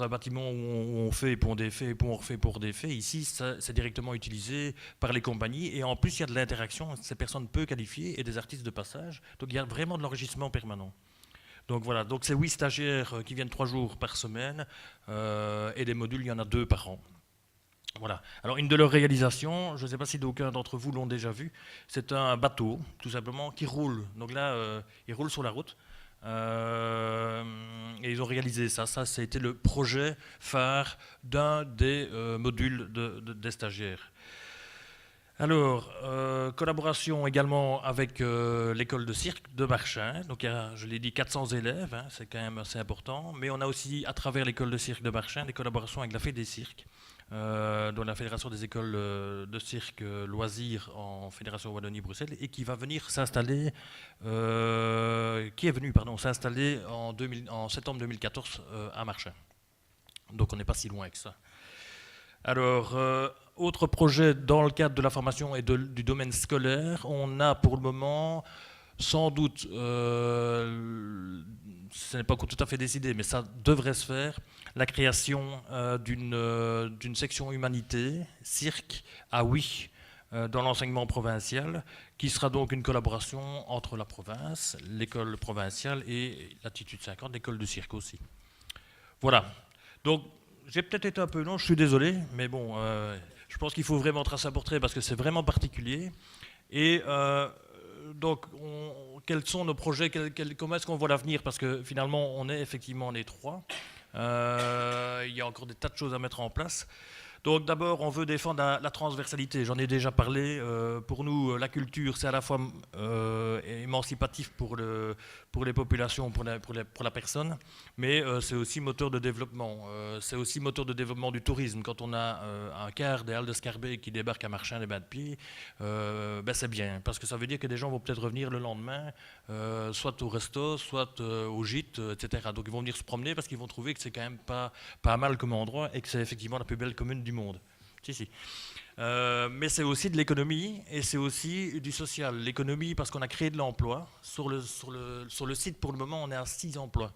Speaker 3: bâtiment où on fait et puis on défait et puis on refait pour défait. Ici, c'est directement utilisé par les compagnies et en plus il y a de l'interaction, ces personnes peu qualifiées et des artistes de passage, donc il y a vraiment de l'enrichissement permanent. Donc voilà, donc c'est 8 stagiaires qui viennent 3 jours par semaine et des modules, il y en a 2 par an. Voilà. Alors une de leurs réalisations, je ne sais pas si d'aucuns d'entre vous l'ont déjà vu, c'est un bateau, tout simplement, qui roule. Donc là, il roule sur la route. Et ils ont réalisé ça. Ça, c'était le projet phare d'un des modules des stagiaires. Alors, collaboration également avec l'école de cirque de Marchins. Donc, il y a, je l'ai dit, 400 élèves, hein, c'est quand même assez important. Mais on a aussi, à travers l'école de cirque de Marchins, des collaborations avec la Fédé des cirques. Dans la Fédération des écoles de cirque loisirs en Fédération Wallonie-Bruxelles et qui va venir s'installer, s'installer en septembre 2014 à Marchins. Donc on n'est pas si loin que ça. Alors, autre projet dans le cadre de la formation et du domaine scolaire, on a pour le moment sans doute, ce n'est pas encore tout à fait décidé, mais ça devrait se faire, la création d'une section humanité, cirque, à Oui, dans l'enseignement provincial, qui sera donc une collaboration entre la province, l'école provinciale et Latitude 50, l'école de cirque aussi. Voilà. Donc, j'ai peut-être été un peu long, je suis désolé, mais bon, je pense qu'il faut vraiment tracer un portrait parce que c'est vraiment particulier. Et donc, quels sont nos projets, comment est-ce qu'on voit l'avenir? Parce que finalement, on est effectivement les 3. Il y a encore des tas de choses à mettre en place. Donc d'abord, on veut défendre la transversalité. J'en ai déjà parlé. Pour nous, la culture, c'est à la fois émancipatif pour les populations, pour la personne, mais c'est aussi moteur de développement. C'est aussi moteur de développement du tourisme. Quand on a un quart des Halles de Scarbeck qui débarquent à Marchins les Bains de Pied, c'est bien, parce que ça veut dire que des gens vont peut-être revenir le lendemain, soit au resto, soit au gîte, etc. Donc ils vont venir se promener parce qu'ils vont trouver que c'est quand même pas mal comme endroit et que c'est effectivement la plus belle commune du monde. Si. Mais c'est aussi de l'économie et c'est aussi du social. L'économie parce qu'on a créé de l'emploi. Sur le site, pour le moment, on est à 6 emplois.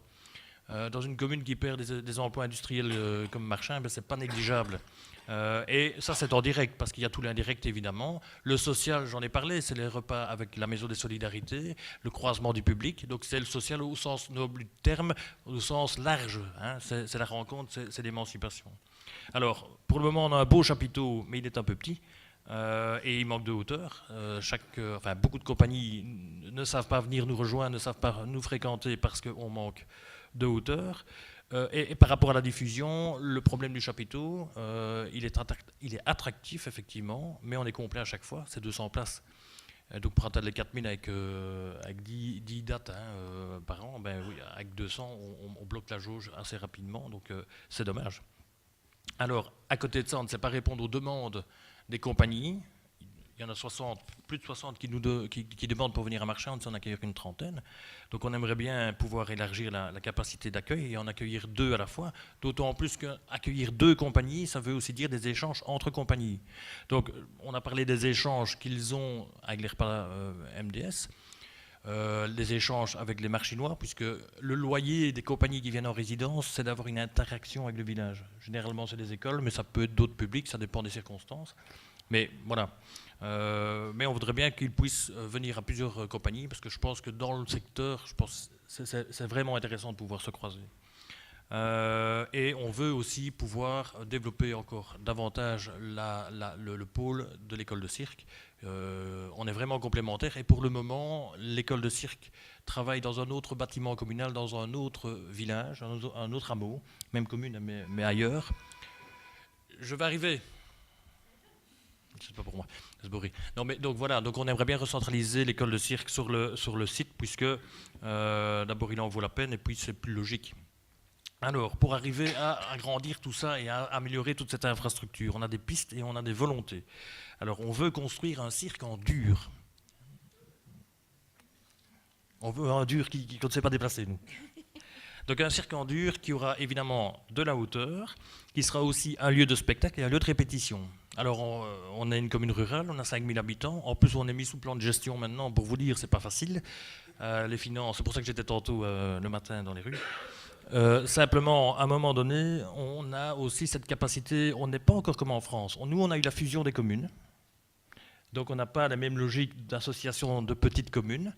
Speaker 3: Dans une commune qui perd des emplois industriels comme Marchins, c'est pas négligeable. Et ça, c'est en direct, parce qu'il y a tout l'indirect, évidemment. Le social, j'en ai parlé, c'est les repas avec la Maison des Solidarités, le croisement du public. Donc c'est le social au sens noble du terme, au sens large. Hein, c'est la rencontre, c'est l'émancipation. Alors, pour le moment, on a un beau chapiteau, mais il est un peu petit. Et il manque de hauteur. Beaucoup de compagnies ne savent pas venir nous rejoindre, ne savent pas nous fréquenter parce qu'on manque de hauteur. Et par rapport à la diffusion, le problème du chapiteau, il est attractif effectivement, mais on est complet à chaque fois, c'est 200 places. Donc pour atteindre les 4000 avec 10 dates par an, ben oui, avec 200, on bloque la jauge assez rapidement, donc c'est dommage. Alors, à côté de ça, on ne sait pas répondre aux demandes des compagnies. Il y en a 60, plus de 60 qui demandent pour venir à Marchand, on ne s'en accueillir qu'une trentaine. Donc on aimerait bien pouvoir élargir la capacité d'accueil et en accueillir 2 à la fois. D'autant plus qu'accueillir 2 compagnies, ça veut aussi dire des échanges entre compagnies. Donc on a parlé des échanges qu'ils ont avec les repas MDS. Les échanges avec les Marchinois, puisque le loyer des compagnies qui viennent en résidence, c'est d'avoir une interaction avec le village. Généralement, c'est des écoles, mais ça peut être d'autres publics, ça dépend des circonstances. Mais voilà. Mais on voudrait bien qu'ils puissent venir à plusieurs compagnies, parce que je pense que dans le secteur, je pense que c'est vraiment intéressant de pouvoir se croiser. Et on veut aussi pouvoir développer encore davantage le pôle de l'école de cirque. On est vraiment complémentaires et pour le moment, l'école de cirque travaille dans un autre bâtiment communal, dans un autre village, un autre hameau, même commune mais ailleurs. Je vais arriver. C'est pas pour moi, c'est Boris. Non mais donc voilà, donc on aimerait bien recentraliser l'école de cirque sur le site puisque d'abord il en vaut la peine et puis c'est plus logique. Alors, pour arriver à agrandir tout ça et à améliorer toute cette infrastructure, on a des pistes et on a des volontés. Alors, on veut construire un cirque en dur. On veut un dur qu'on ne sait pas déplacer, nous. Donc, un cirque en dur qui aura évidemment de la hauteur, qui sera aussi un lieu de spectacle et un lieu de répétition. Alors, on est une commune rurale, on a 5000 habitants. En plus, on est mis sous plan de gestion maintenant. Pour vous dire, c'est pas facile. Les finances, c'est pour ça que j'étais tantôt le matin dans les rues. Simplement, à un moment donné, on a aussi cette capacité, on n'est pas encore comme en France. Nous, on a eu la fusion des communes, donc on n'a pas la même logique d'association de petites communes,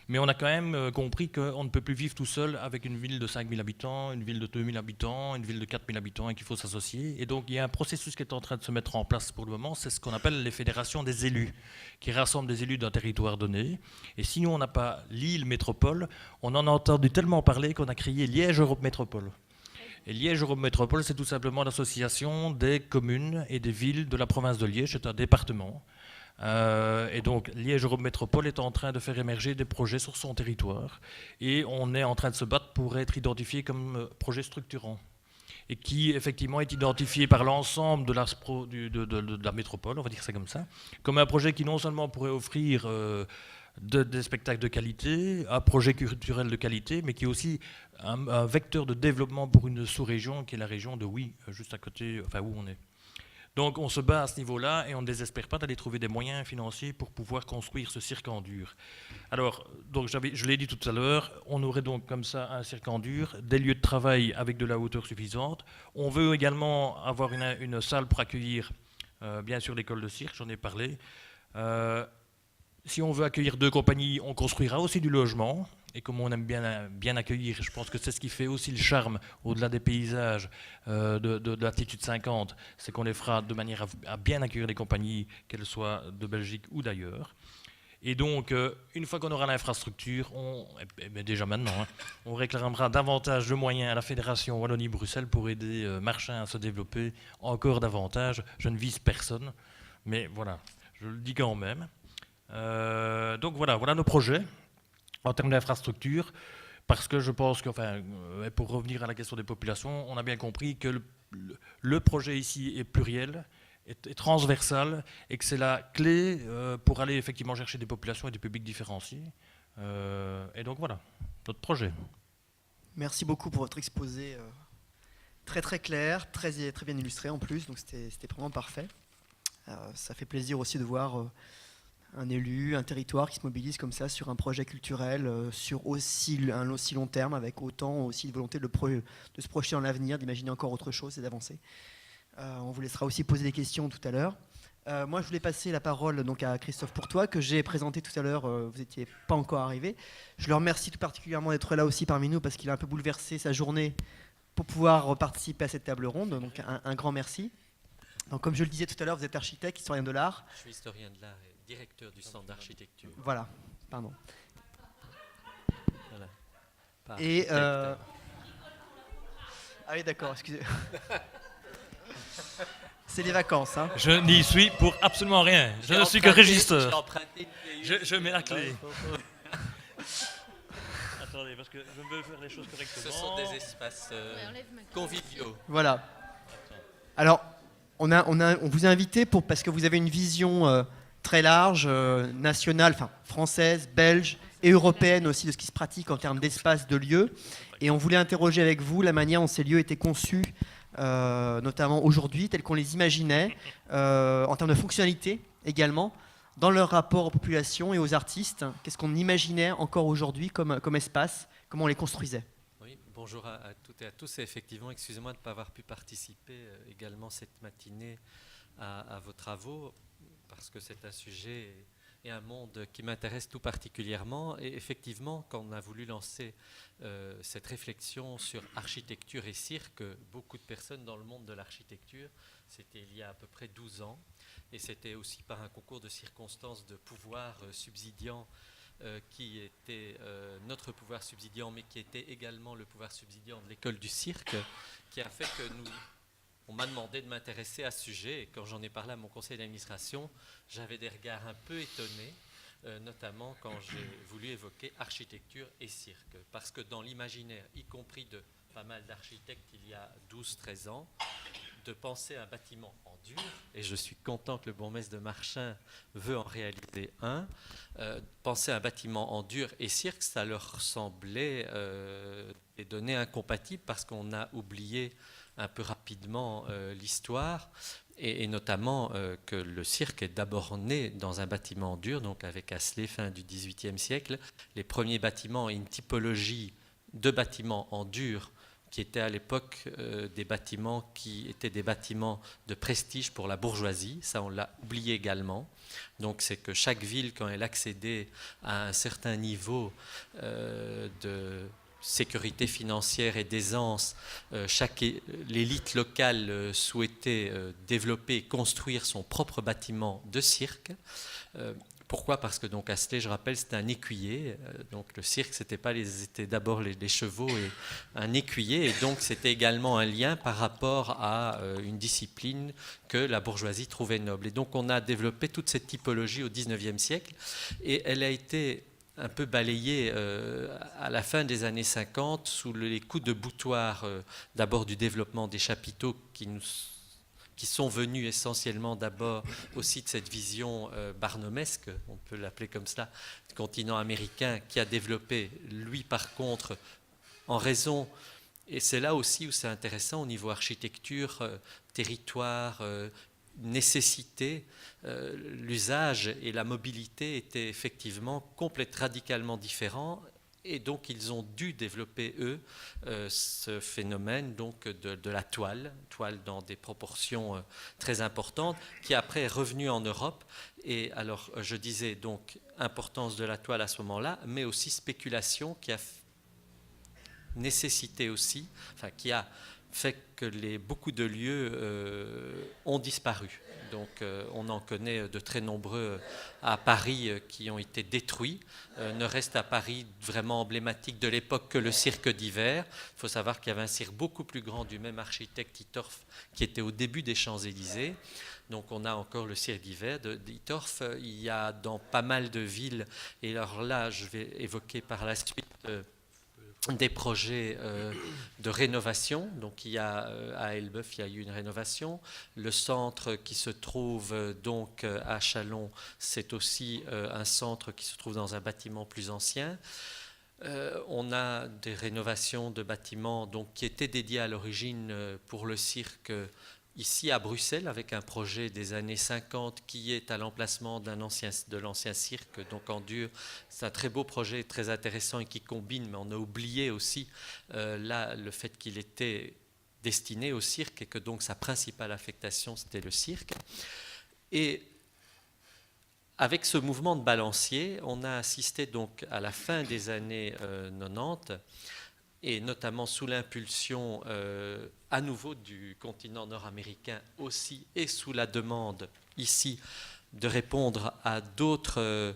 Speaker 3: mais on a quand même compris qu'on ne peut plus vivre tout seul avec une ville de 5000 habitants, une ville de 2000 habitants, une ville de 4000 habitants et qu'il faut s'associer. Et donc il y a un processus qui est en train de se mettre en place pour le moment, c'est ce qu'on appelle les fédérations des élus, qui rassemblent des élus d'un territoire donné. Et si nous, on n'a pas Lille Métropole, on en a entendu tellement parler qu'on a créé Liège Europe Métropole. Et Liège Europe Métropole, c'est tout simplement l'association des communes et des villes de la province de Liège, c'est un département. Et donc Liège Europe Métropole est en train de faire émerger des projets sur son territoire et on est en train de se battre pour être identifié comme projet structurant et qui effectivement est identifié par l'ensemble de la métropole, on va dire ça comme ça, comme un projet qui non seulement pourrait offrir des spectacles de qualité, un projet culturel de qualité, mais qui est aussi un vecteur de développement pour une sous-région qui est la région de Huy, juste à côté, enfin où on est. Donc on se bat à ce niveau-là et on ne désespère pas d'aller trouver des moyens financiers pour pouvoir construire ce cirque en dur. Alors, donc je l'ai dit tout à l'heure, on aurait donc comme ça un cirque en dur, des lieux de travail avec de la hauteur suffisante. On veut également avoir une salle pour accueillir, bien sûr, l'école de cirque, j'en ai parlé. Si on veut accueillir 2 compagnies, on construira aussi du logement. Et comme on aime bien accueillir, je pense que c'est ce qui fait aussi le charme, au-delà des paysages de l'altitude 50, c'est qu'on les fera de manière à bien accueillir les compagnies, qu'elles soient de Belgique ou d'ailleurs. Et donc, une fois qu'on aura l'infrastructure, mais déjà maintenant, on réclamera davantage de moyens à la Fédération Wallonie-Bruxelles pour aider Marchand à se développer encore davantage. Je ne vise personne, mais voilà, je le dis quand même. Donc voilà nos projets en termes d'infrastructure, parce que je pense que, pour revenir à la question des populations, on a bien compris que le projet ici est pluriel, est transversal, et que c'est la clé pour aller effectivement chercher des populations et des publics différenciés. Et donc voilà, notre projet.
Speaker 1: Merci beaucoup pour votre exposé très très clair, très bien illustré en plus, donc c'était vraiment parfait. Ça fait plaisir aussi de voir un élu, un territoire qui se mobilise comme ça sur un projet culturel, sur un aussi long terme, avec autant aussi de volonté de se projeter dans l'avenir, d'imaginer encore autre chose et d'avancer. On vous laissera aussi poser des questions tout à l'heure. Moi, je voulais passer la parole donc, à Christophe Pourtois, que j'ai présenté tout à l'heure, vous n'étiez pas encore arrivé. Je le remercie tout particulièrement d'être là aussi parmi nous, parce qu'il a un peu bouleversé sa journée pour pouvoir participer à cette table ronde, donc un grand merci. Donc, comme je le disais tout à l'heure, vous êtes architecte, historien de l'art.
Speaker 4: Je suis historien de l'art et directeur du centre d'architecture.
Speaker 1: Voilà, pardon.
Speaker 4: Voilà.
Speaker 1: Et ah oui, d'accord, excusez. C'est les vacances. Hein.
Speaker 3: Je n'y suis pour absolument rien. Je ne suis que régisseur. Je mets la clé. Attendez, parce que je veux faire les choses correctement.
Speaker 4: Ce sont des espaces conviviaux.
Speaker 1: Voilà. Alors, on vous a invité parce que vous avez une vision très large, nationale, enfin française, belge et européenne aussi de ce qui se pratique en termes d'espace, de lieux. Et on voulait interroger avec vous la manière dont ces lieux étaient conçus, notamment aujourd'hui, tels qu'on les imaginait, en termes de fonctionnalité également, dans leur rapport aux populations et aux artistes. Qu'est-ce qu'on imaginait encore aujourd'hui comme espace, comment on les construisait?
Speaker 4: Oui, bonjour à toutes et à tous. Et effectivement, excusez-moi de ne pas avoir pu participer également cette matinée à vos travaux, parce que c'est un sujet et un monde qui m'intéresse tout particulièrement. Et effectivement, quand on a voulu lancer cette réflexion sur architecture et cirque, beaucoup de personnes dans le monde de l'architecture, c'était il y a à peu près 12 ans, et c'était aussi par un concours de circonstances de pouvoir subsidiant qui était notre pouvoir subsidiant, mais qui était également le pouvoir subsidiant de l'école du cirque, qui a fait que on m'a demandé de m'intéresser à ce sujet. Et quand j'en ai parlé à mon conseil d'administration, j'avais des regards un peu étonnés, notamment quand j'ai voulu évoquer architecture et cirque. Parce que dans l'imaginaire, y compris de pas mal d'architectes il y a 12-13 ans, de penser à un bâtiment en dur, et je suis content que le bourgmestre de Marchins veut en réaliser un, penser à un bâtiment en dur et cirque, ça leur semblait des données incompatibles parce qu'on a oublié un peu rapidement l'histoire, et notamment que le cirque est d'abord né dans un bâtiment en dur, donc avec Asselet, fin du XVIIIe siècle. Les premiers bâtiments et une typologie de bâtiments en dur qui étaient à l'époque des bâtiments qui étaient des bâtiments de prestige pour la bourgeoisie. Ça, on l'a oublié également. Donc, c'est que chaque ville, quand elle accédait à un certain niveau de sécurité financière et d'aisance, l'élite locale souhaitait développer et construire son propre bâtiment de cirque. Pourquoi? Parce que donc Asselet, je rappelle, c'était un écuyer. Donc le cirque, c'était d'abord les chevaux et un écuyer. Et donc c'était également un lien par rapport à une discipline que la bourgeoisie trouvait noble. Et donc on a développé toute cette typologie au XIXe siècle. Et elle a été un peu balayée à la fin des années 50 sous les coups de boutoir d'abord du développement des chapiteaux qui sont venus essentiellement d'abord aussi de cette vision barnumesque, on peut l'appeler comme ça, du continent américain, qui a développé, lui par contre, en raison, et c'est là aussi où c'est intéressant au niveau architecture, territoire, nécessité, l'usage et la mobilité étaient effectivement radicalement différents. Et donc, ils ont dû développer, eux, ce phénomène donc, de la toile dans des proportions très importantes, qui après est revenu en Europe. Et alors, je disais donc importance de la toile à ce moment-là, mais aussi spéculation qui a nécessité aussi, qui a fait que beaucoup de lieux ont disparu. Donc on en connaît de très nombreux à Paris qui ont été détruits. Ne reste à Paris vraiment emblématique de l'époque que le cirque d'hiver. Il faut savoir qu'il y avait un cirque beaucoup plus grand du même architecte Hittorf qui était au début des Champs-Élysées. Donc on a encore le cirque d'hiver d'Hittorf. Il y a dans pas mal de villes, et alors là je vais évoquer par la suite des projets de rénovation. Donc il y a à Elbeuf, il y a eu une rénovation. Le centre qui se trouve donc à Châlons, c'est aussi un centre qui se trouve dans un bâtiment plus ancien. On a des rénovations de bâtiments donc, qui étaient dédiés à l'origine pour le cirque ici à Bruxelles, avec un projet des années 50 qui est à l'emplacement de l'ancien cirque, donc en dur. C'est un très beau projet, très intéressant et qui combine, mais on a oublié aussi là le fait qu'il était destiné au cirque et que donc sa principale affectation c'était le cirque. Et avec ce mouvement de balancier, on a assisté donc à la fin des années 90, et notamment sous l'impulsion à nouveau du continent nord-américain aussi, et sous la demande ici de répondre à d'autres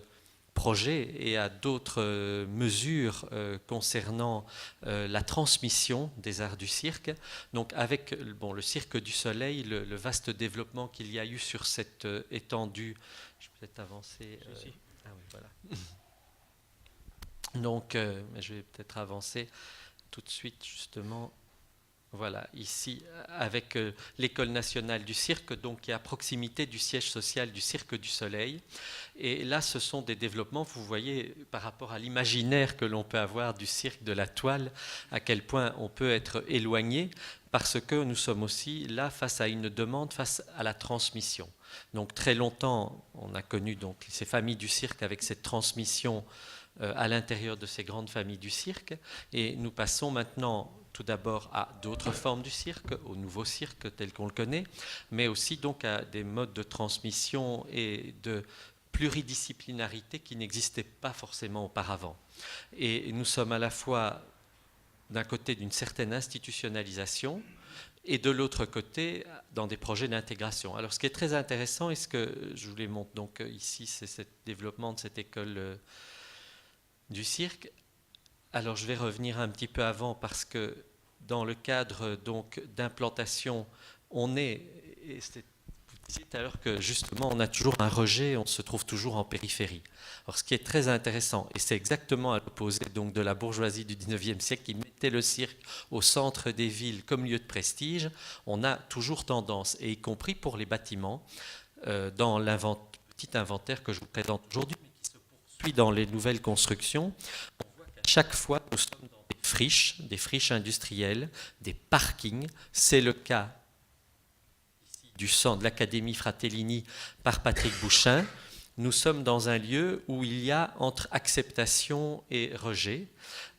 Speaker 4: projets et à d'autres mesures concernant la transmission des arts du cirque. Donc avec le Cirque du Soleil, le vaste développement qu'il y a eu sur cette étendue, je vais peut-être avancer. Ah oui, voilà. Donc je vais peut-être avancer tout de suite justement. Voilà, ici, avec l'École nationale du cirque, donc qui est à proximité du siège social du Cirque du Soleil. Et là, ce sont des développements, vous voyez, par rapport à l'imaginaire que l'on peut avoir du cirque, de la toile, à quel point on peut être éloigné, parce que nous sommes aussi là face à une demande, face à la transmission. Donc très longtemps, on a connu donc ces familles du cirque avec cette transmission à l'intérieur de ces grandes familles du cirque. Et nous passons maintenant tout d'abord à d'autres formes du cirque, au nouveau cirque tel qu'on le connaît, mais aussi donc à des modes de transmission et de pluridisciplinarité qui n'existaient pas forcément auparavant. Et nous sommes à la fois d'un côté d'une certaine institutionnalisation et de l'autre côté dans des projets d'intégration. Alors ce qui est très intéressant et ce que je vous les montre donc ici, c'est le développement de cette école du cirque. Alors je vais revenir un petit peu avant parce que dans le cadre donc d'implantation, on est, et vous disiez tout à l'heure que justement on a toujours un rejet, on se trouve toujours en périphérie. Alors ce qui est très intéressant, et c'est exactement à l'opposé donc de la bourgeoisie du 19e siècle qui mettait le cirque au centre des villes comme lieu de prestige, on a toujours tendance, et y compris pour les bâtiments, dans petit inventaire que je vous présente aujourd'hui, mais qui se poursuit dans les nouvelles constructions. Chaque fois, nous sommes dans des friches industrielles, des parkings. C'est le cas ici, du centre de l'Académie Fratellini par Patrick Bouchain. Nous sommes dans un lieu où il y a entre acceptation et rejet.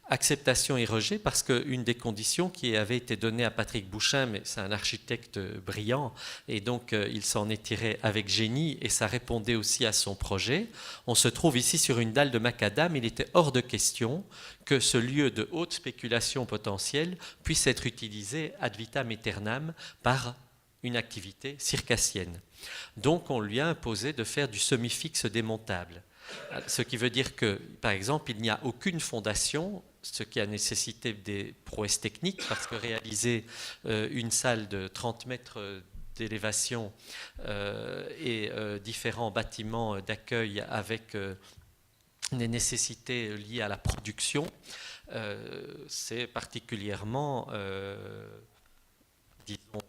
Speaker 4: Acceptation et rejet parce qu'une des conditions qui avait été donnée à Patrick Bouchain, mais c'est un architecte brillant, et donc il s'en est tiré avec génie et ça répondait aussi à son projet. On se trouve ici sur une dalle de macadam, il était hors de question que ce lieu de haute spéculation potentielle puisse être utilisé ad vitam aeternam par une activité circassienne. Donc on lui a imposé de faire du semi-fixe démontable. Ce qui veut dire que, par exemple, il n'y a aucune fondation, ce qui a nécessité des prouesses techniques, parce que réaliser une salle de 30 mètres d'élévation et différents bâtiments d'accueil avec des nécessités liées à la production, c'est particulièrement, disons,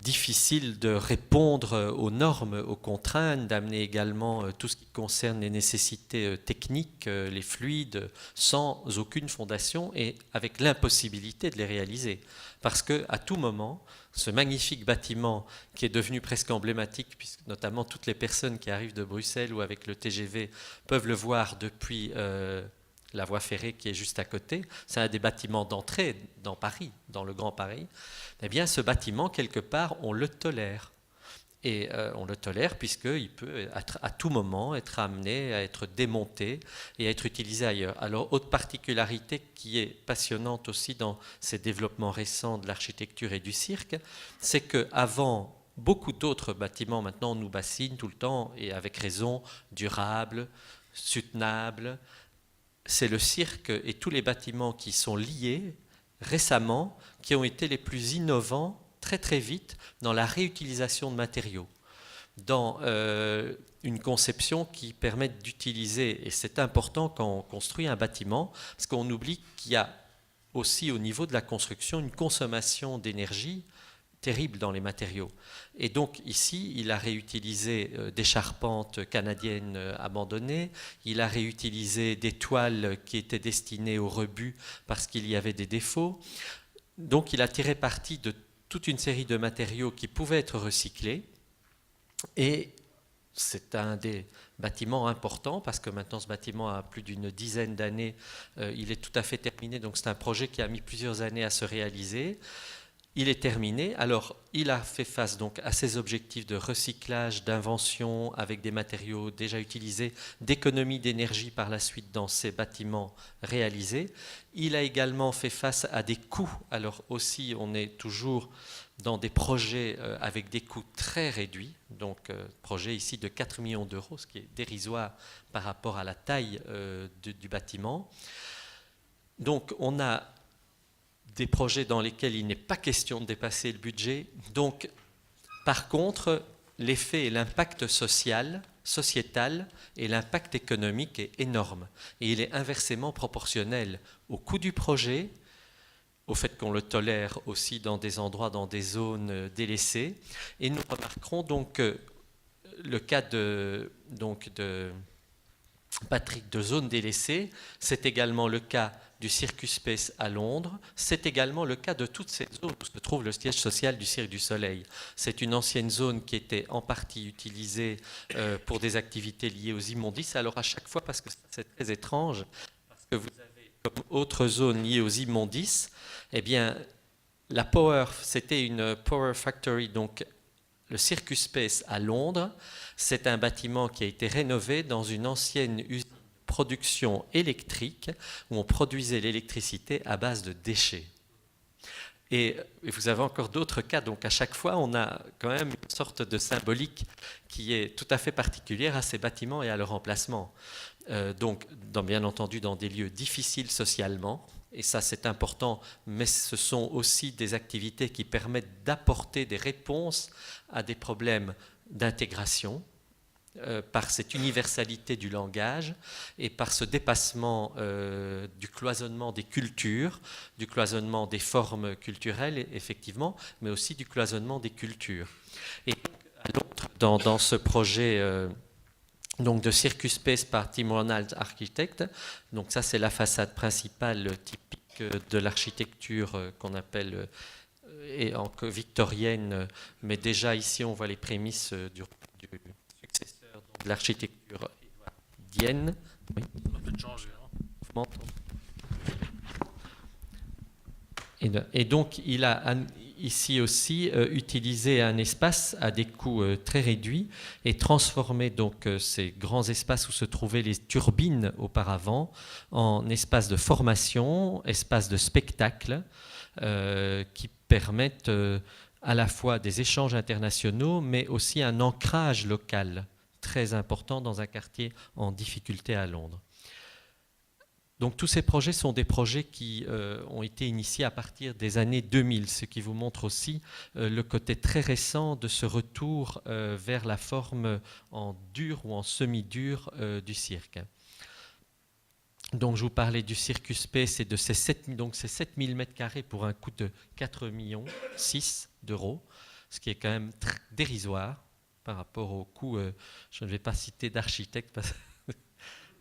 Speaker 4: difficile de répondre aux normes, aux contraintes, d'amener également tout ce qui concerne les nécessités techniques, les fluides, sans aucune fondation et avec l'impossibilité de les réaliser. Parce qu'à tout moment, ce magnifique bâtiment qui est devenu presque emblématique, puisque notamment toutes les personnes qui arrivent de Bruxelles ou avec le TGV peuvent le voir depuis la voie ferrée qui est juste à côté, c'est un des bâtiments d'entrée dans Paris, dans le Grand Paris. Eh bien, ce bâtiment, quelque part, on le tolère. Et on le tolère puisqu'il peut à tout moment être amené à être démonté et à être utilisé ailleurs. Alors, autre particularité qui est passionnante aussi dans ces développements récents de l'architecture et du cirque, c'est qu'avant, beaucoup d'autres bâtiments maintenant nous bassinent tout le temps, et avec raison, durables, soutenables. C'est le cirque et tous les bâtiments qui sont liés récemment qui ont été les plus innovants très très vite dans la réutilisation de matériaux, dans une conception qui permet d'utiliser, et c'est important quand on construit un bâtiment, parce qu'on oublie qu'il y a aussi au niveau de la construction une consommation d'énergie terrible dans les matériaux. Et donc ici, il a réutilisé des charpentes canadiennes abandonnées, il a réutilisé des toiles qui étaient destinées au rebut parce qu'il y avait des défauts. Donc il a tiré parti de toute une série de matériaux qui pouvaient être recyclés. Et c'est un des bâtiments importants parce que maintenant ce bâtiment a plus d'une dizaine d'années, il est tout à fait terminé, donc c'est un projet qui a mis plusieurs années à se réaliser. il est terminé. Alors, il a fait face donc à ses objectifs de recyclage, d'invention avec des matériaux déjà utilisés, d'économie d'énergie par la suite dans ses bâtiments réalisés. Il a également fait face à des coûts. Alors aussi, on est toujours dans des projets avec des coûts très réduits. Donc, projet ici de 4 millions d'euros, ce qui est dérisoire par rapport à la taille du bâtiment. Donc, on a des projets dans lesquels il n'est pas question de dépasser le budget. Donc, par contre, l'effet et l'impact sociétal et l'impact économique est énorme. Et il est inversement proportionnel au coût du projet, au fait qu'on le tolère aussi dans des endroits, dans des zones délaissées. Et nous remarquerons donc le cas de Patrick de zone délaissée, c'est également le cas du Circus Space à Londres, c'est également le cas de toutes ces zones où se trouve le siège social du Cirque du Soleil. C'est une ancienne zone qui était en partie utilisée pour des activités liées aux immondices. Alors à chaque fois, parce que c'est très étrange, parce que vous avez comme autre zone liée aux immondices, eh bien, la Power, c'était une Power Factory, donc le Circus Space à Londres, c'est un bâtiment qui a été rénové dans une ancienne usine de production électrique où on produisait l'électricité à base de déchets. Et vous avez encore d'autres cas, donc à chaque fois on a quand même une sorte de symbolique qui est tout à fait particulière à ces bâtiments et à leur emplacement. Donc bien entendu dans des lieux difficiles socialement, et ça c'est important, mais ce sont aussi des activités qui permettent d'apporter des réponses à des problèmes d'intégration par cette universalité du langage et par ce dépassement du cloisonnement des cultures, du cloisonnement des formes culturelles effectivement, mais aussi du cloisonnement des cultures. Et dans ce projet donc de Circus Space par Tim Ronald Architect. Donc ça c'est la façade principale typique de l'architecture qu'on appelle victorienne, mais déjà ici on voit les prémices du successeur de l'architecture édouardienne. Oui.
Speaker 3: On a peut-être changé.
Speaker 4: Vous m'entendez ? Et donc il a ici aussi utilisé un espace à des coûts très réduits et transformé donc ces grands espaces où se trouvaient les turbines auparavant en espaces de formation, espaces de spectacle qui permettent à la fois des échanges internationaux mais aussi un ancrage local très important dans un quartier en difficulté à Londres. Donc tous ces projets sont des projets qui ont été initiés à partir des années 2000, ce qui vous montre aussi le côté très récent de ce retour vers la forme en dur ou en semi-dur du cirque. Donc je vous parlais du Circus Space et de ces 7000 m² pour un coût de 4,6 millions d'euros, ce qui est quand même très dérisoire par rapport au coût, je ne vais pas citer d'architecte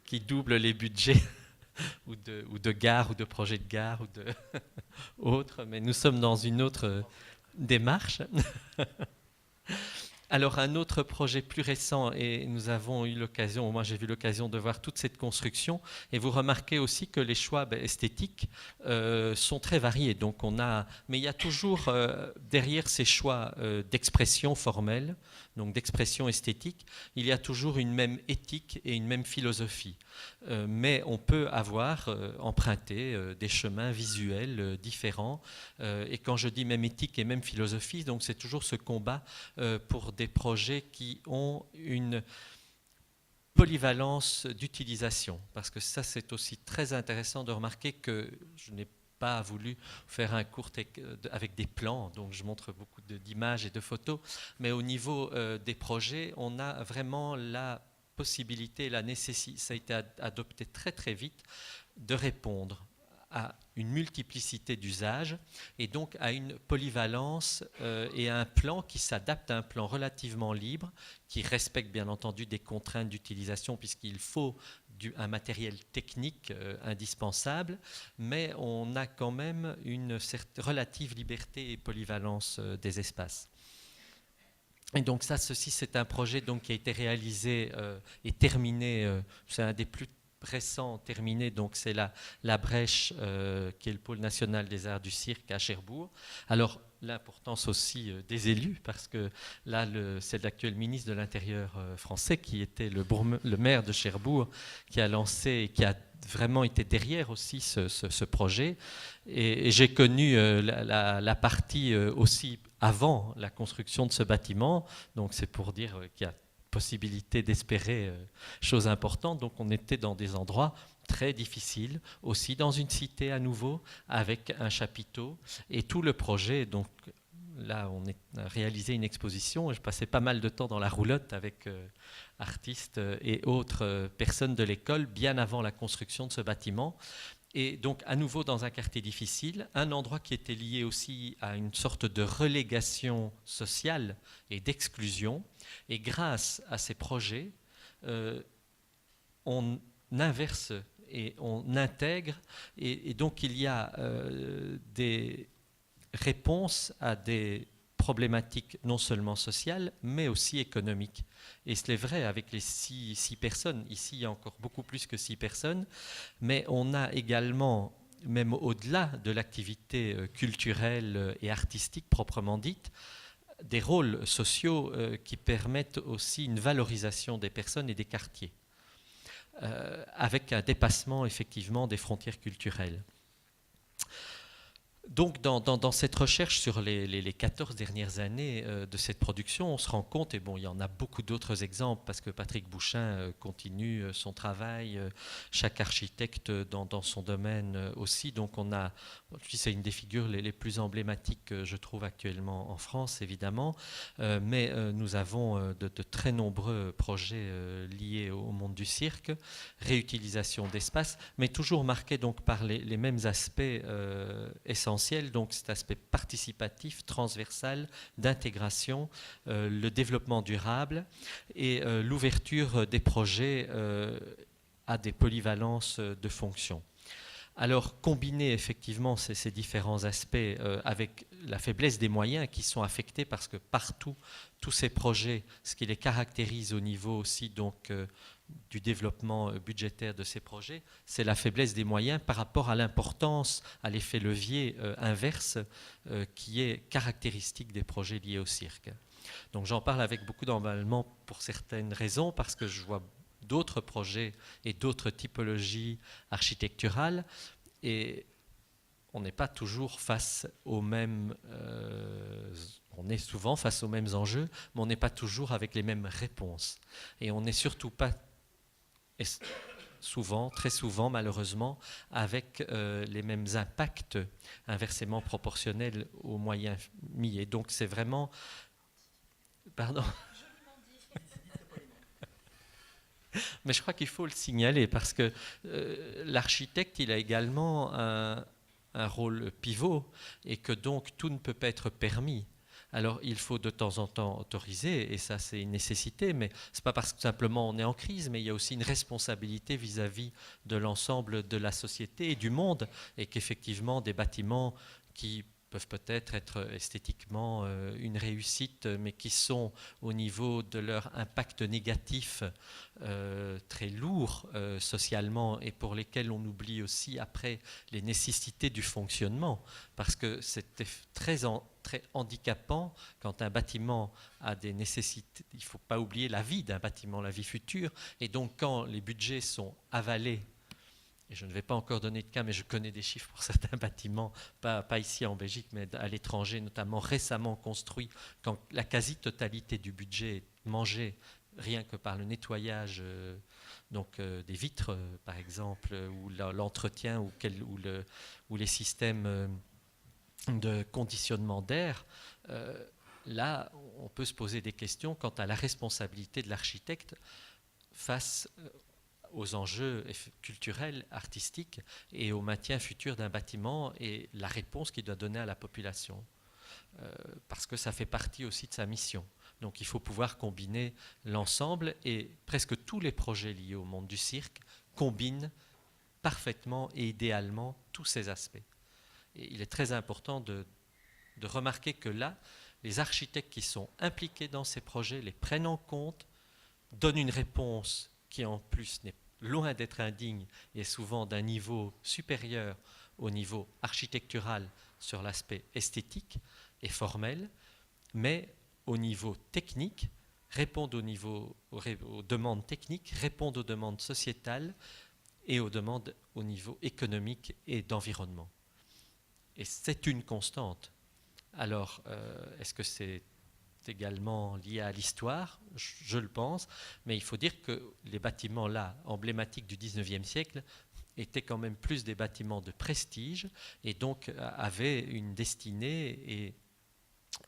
Speaker 4: qui double les budgets ou de gare, ou de projet de gare, ou de autre, mais nous sommes dans une autre démarche. Alors un autre projet plus récent, et nous avons eu l'occasion, moi j'ai eu l'occasion de voir toute cette construction, et vous remarquez aussi que les choix esthétiques sont très variés. Donc mais il y a toujours derrière ces choix d'expression formelle, donc d'expression esthétique, il y a toujours une même éthique et une même philosophie. Mais on peut avoir emprunté des chemins visuels différents. Et quand je dis même éthique et même philosophie, donc c'est toujours ce combat pour des projets qui ont une polyvalence d'utilisation. Parce que ça, c'est aussi très intéressant de remarquer que je n'ai pas voulu faire un cours avec des plans, donc je montre beaucoup d'images et de photos, mais au niveau des projets, on a vraiment la possibilité, la nécessité, ça a été adopté très très vite, de répondre à une multiplicité d'usages et donc à une polyvalence et à un plan qui s'adapte à un plan relativement libre, qui respecte bien entendu des contraintes d'utilisation puisqu'il faut un matériel technique indispensable, mais on a quand même une certaine relative liberté et polyvalence des espaces. Et donc ceci c'est un projet donc, qui a été réalisé et terminé, c'est un des plus récent terminé, donc c'est la Brèche, qui est le pôle national des arts du cirque à Cherbourg. Alors, l'importance aussi des élus, parce que là, c'est l'actuel ministre de l'Intérieur français qui était le maire de Cherbourg, qui a lancé et qui a vraiment été derrière aussi ce projet. Et j'ai connu la partie aussi avant la construction de ce bâtiment, donc c'est pour dire qu'il y a possibilité d'espérer choses importantes. Donc on était dans des endroits très difficiles, aussi dans une cité à nouveau, avec un chapiteau. Et tout le projet, donc là on a réalisé une exposition, je passais pas mal de temps dans la roulotte avec artistes et autres personnes de l'école, bien avant la construction de ce bâtiment. Et donc, à nouveau, dans un quartier difficile, un endroit qui était lié aussi à une sorte de relégation sociale et d'exclusion. Et grâce à ces projets, on inverse et on intègre. Et donc, il y a des réponses à des problématiques non seulement sociales, mais aussi économiques. Et c'est vrai avec les six personnes. Ici, il y a encore beaucoup plus que 6 personnes. Mais on a également, même au-delà de l'activité culturelle et artistique proprement dite, des rôles sociaux qui permettent aussi une valorisation des personnes et des quartiers, avec un dépassement effectivement des frontières culturelles. Donc, dans cette recherche sur les 14 dernières années de cette production, on se rend compte, et bon, il y en a beaucoup d'autres exemples, parce que Patrick Bouchain continue son travail, chaque architecte dans son domaine aussi. Donc, c'est une des figures les plus emblématiques, je trouve, actuellement en France, évidemment. Mais nous avons de très nombreux projets liés au monde du cirque, réutilisation d'espace, mais toujours marqués donc, par les mêmes aspects essentiels. Donc cet aspect participatif, transversal, d'intégration, le développement durable et l'ouverture des projets à des polyvalences de fonctions. Alors, combiner effectivement ces différents aspects avec la faiblesse des moyens qui sont affectés parce que partout, tous ces projets, ce qui les caractérise au niveau aussi donc, du développement budgétaire de ces projets, c'est la faiblesse des moyens par rapport à l'importance, à l'effet levier inverse qui est caractéristique des projets liés au cirque. Donc j'en parle avec beaucoup d'emballement pour certaines raisons, parce que je vois d'autres projets et d'autres typologies architecturales, et on n'est pas toujours face aux mêmes... on est souvent face aux mêmes enjeux, mais on n'est pas toujours avec les mêmes réponses. Et on n'est surtout pas... souvent, très souvent malheureusement, avec les mêmes impacts inversement proportionnels aux moyens mis. Et donc c'est vraiment... Pardon. Mais je crois qu'il faut le signaler parce que l'architecte, il a également un rôle pivot et que donc tout ne peut pas être permis. Alors il faut de temps en temps autoriser, et ça c'est une nécessité, mais ce n'est pas parce que simplement on est en crise, mais il y a aussi une responsabilité vis-à-vis de l'ensemble de la société et du monde, et qu'effectivement des bâtiments qui peuvent peut-être être esthétiquement une réussite, mais qui sont au niveau de leur impact négatif très lourd socialement, et pour lesquels on oublie aussi après les nécessités du fonctionnement, parce que c'est très handicapant quand un bâtiment a des nécessités. Il ne faut pas oublier la vie d'un bâtiment, la vie future, et donc quand les budgets sont avalés, et je ne vais pas encore donner de cas, mais je connais des chiffres pour certains bâtiments, pas ici en Belgique, mais à l'étranger, notamment récemment construits, quand la quasi-totalité du budget est mangée rien que par le nettoyage des vitres, par exemple, ou l'entretien, ou les systèmes de conditionnement d'air. Là, on peut se poser des questions quant à la responsabilité de l'architecte face aux enjeux culturels, artistiques et au maintien futur d'un bâtiment et la réponse qu'il doit donner à la population. Parce que ça fait partie aussi de sa mission. Donc il faut pouvoir combiner l'ensemble, et presque tous les projets liés au monde du cirque combinent parfaitement et idéalement tous ces aspects. Et il est très important de remarquer que là, les architectes qui sont impliqués dans ces projets les prennent en compte, donnent une réponse qui en plus n'est loin d'être indigne, est souvent d'un niveau supérieur au niveau architectural sur l'aspect esthétique et formel, mais au niveau technique, répondent aux demandes techniques, répondent aux demandes sociétales et aux demandes au niveau économique et d'environnement. Et c'est une constante. Alors, est-ce que c'est également lié à l'histoire? Je le pense, mais il faut dire que les bâtiments là, emblématiques du 19e siècle, étaient quand même plus des bâtiments de prestige et donc avaient une destinée et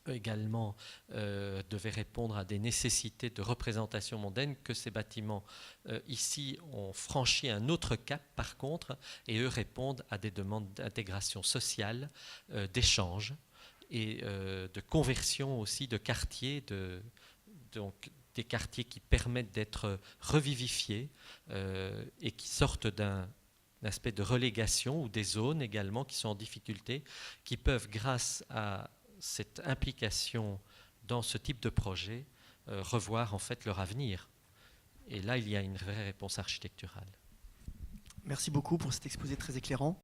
Speaker 4: également devaient répondre à des nécessités de représentation mondaine que ces bâtiments ici ont franchi un autre cap par contre, et eux répondent à des demandes d'intégration sociale, d'échange et de conversion aussi de quartiers, donc des quartiers qui permettent d'être revivifiés et qui sortent d'un aspect de relégation, ou des zones également qui sont en difficulté, qui peuvent, grâce à cette implication dans ce type de projet, revoir en fait leur avenir. Et là, il y a une vraie réponse architecturale.
Speaker 1: Merci beaucoup pour cet exposé très éclairant.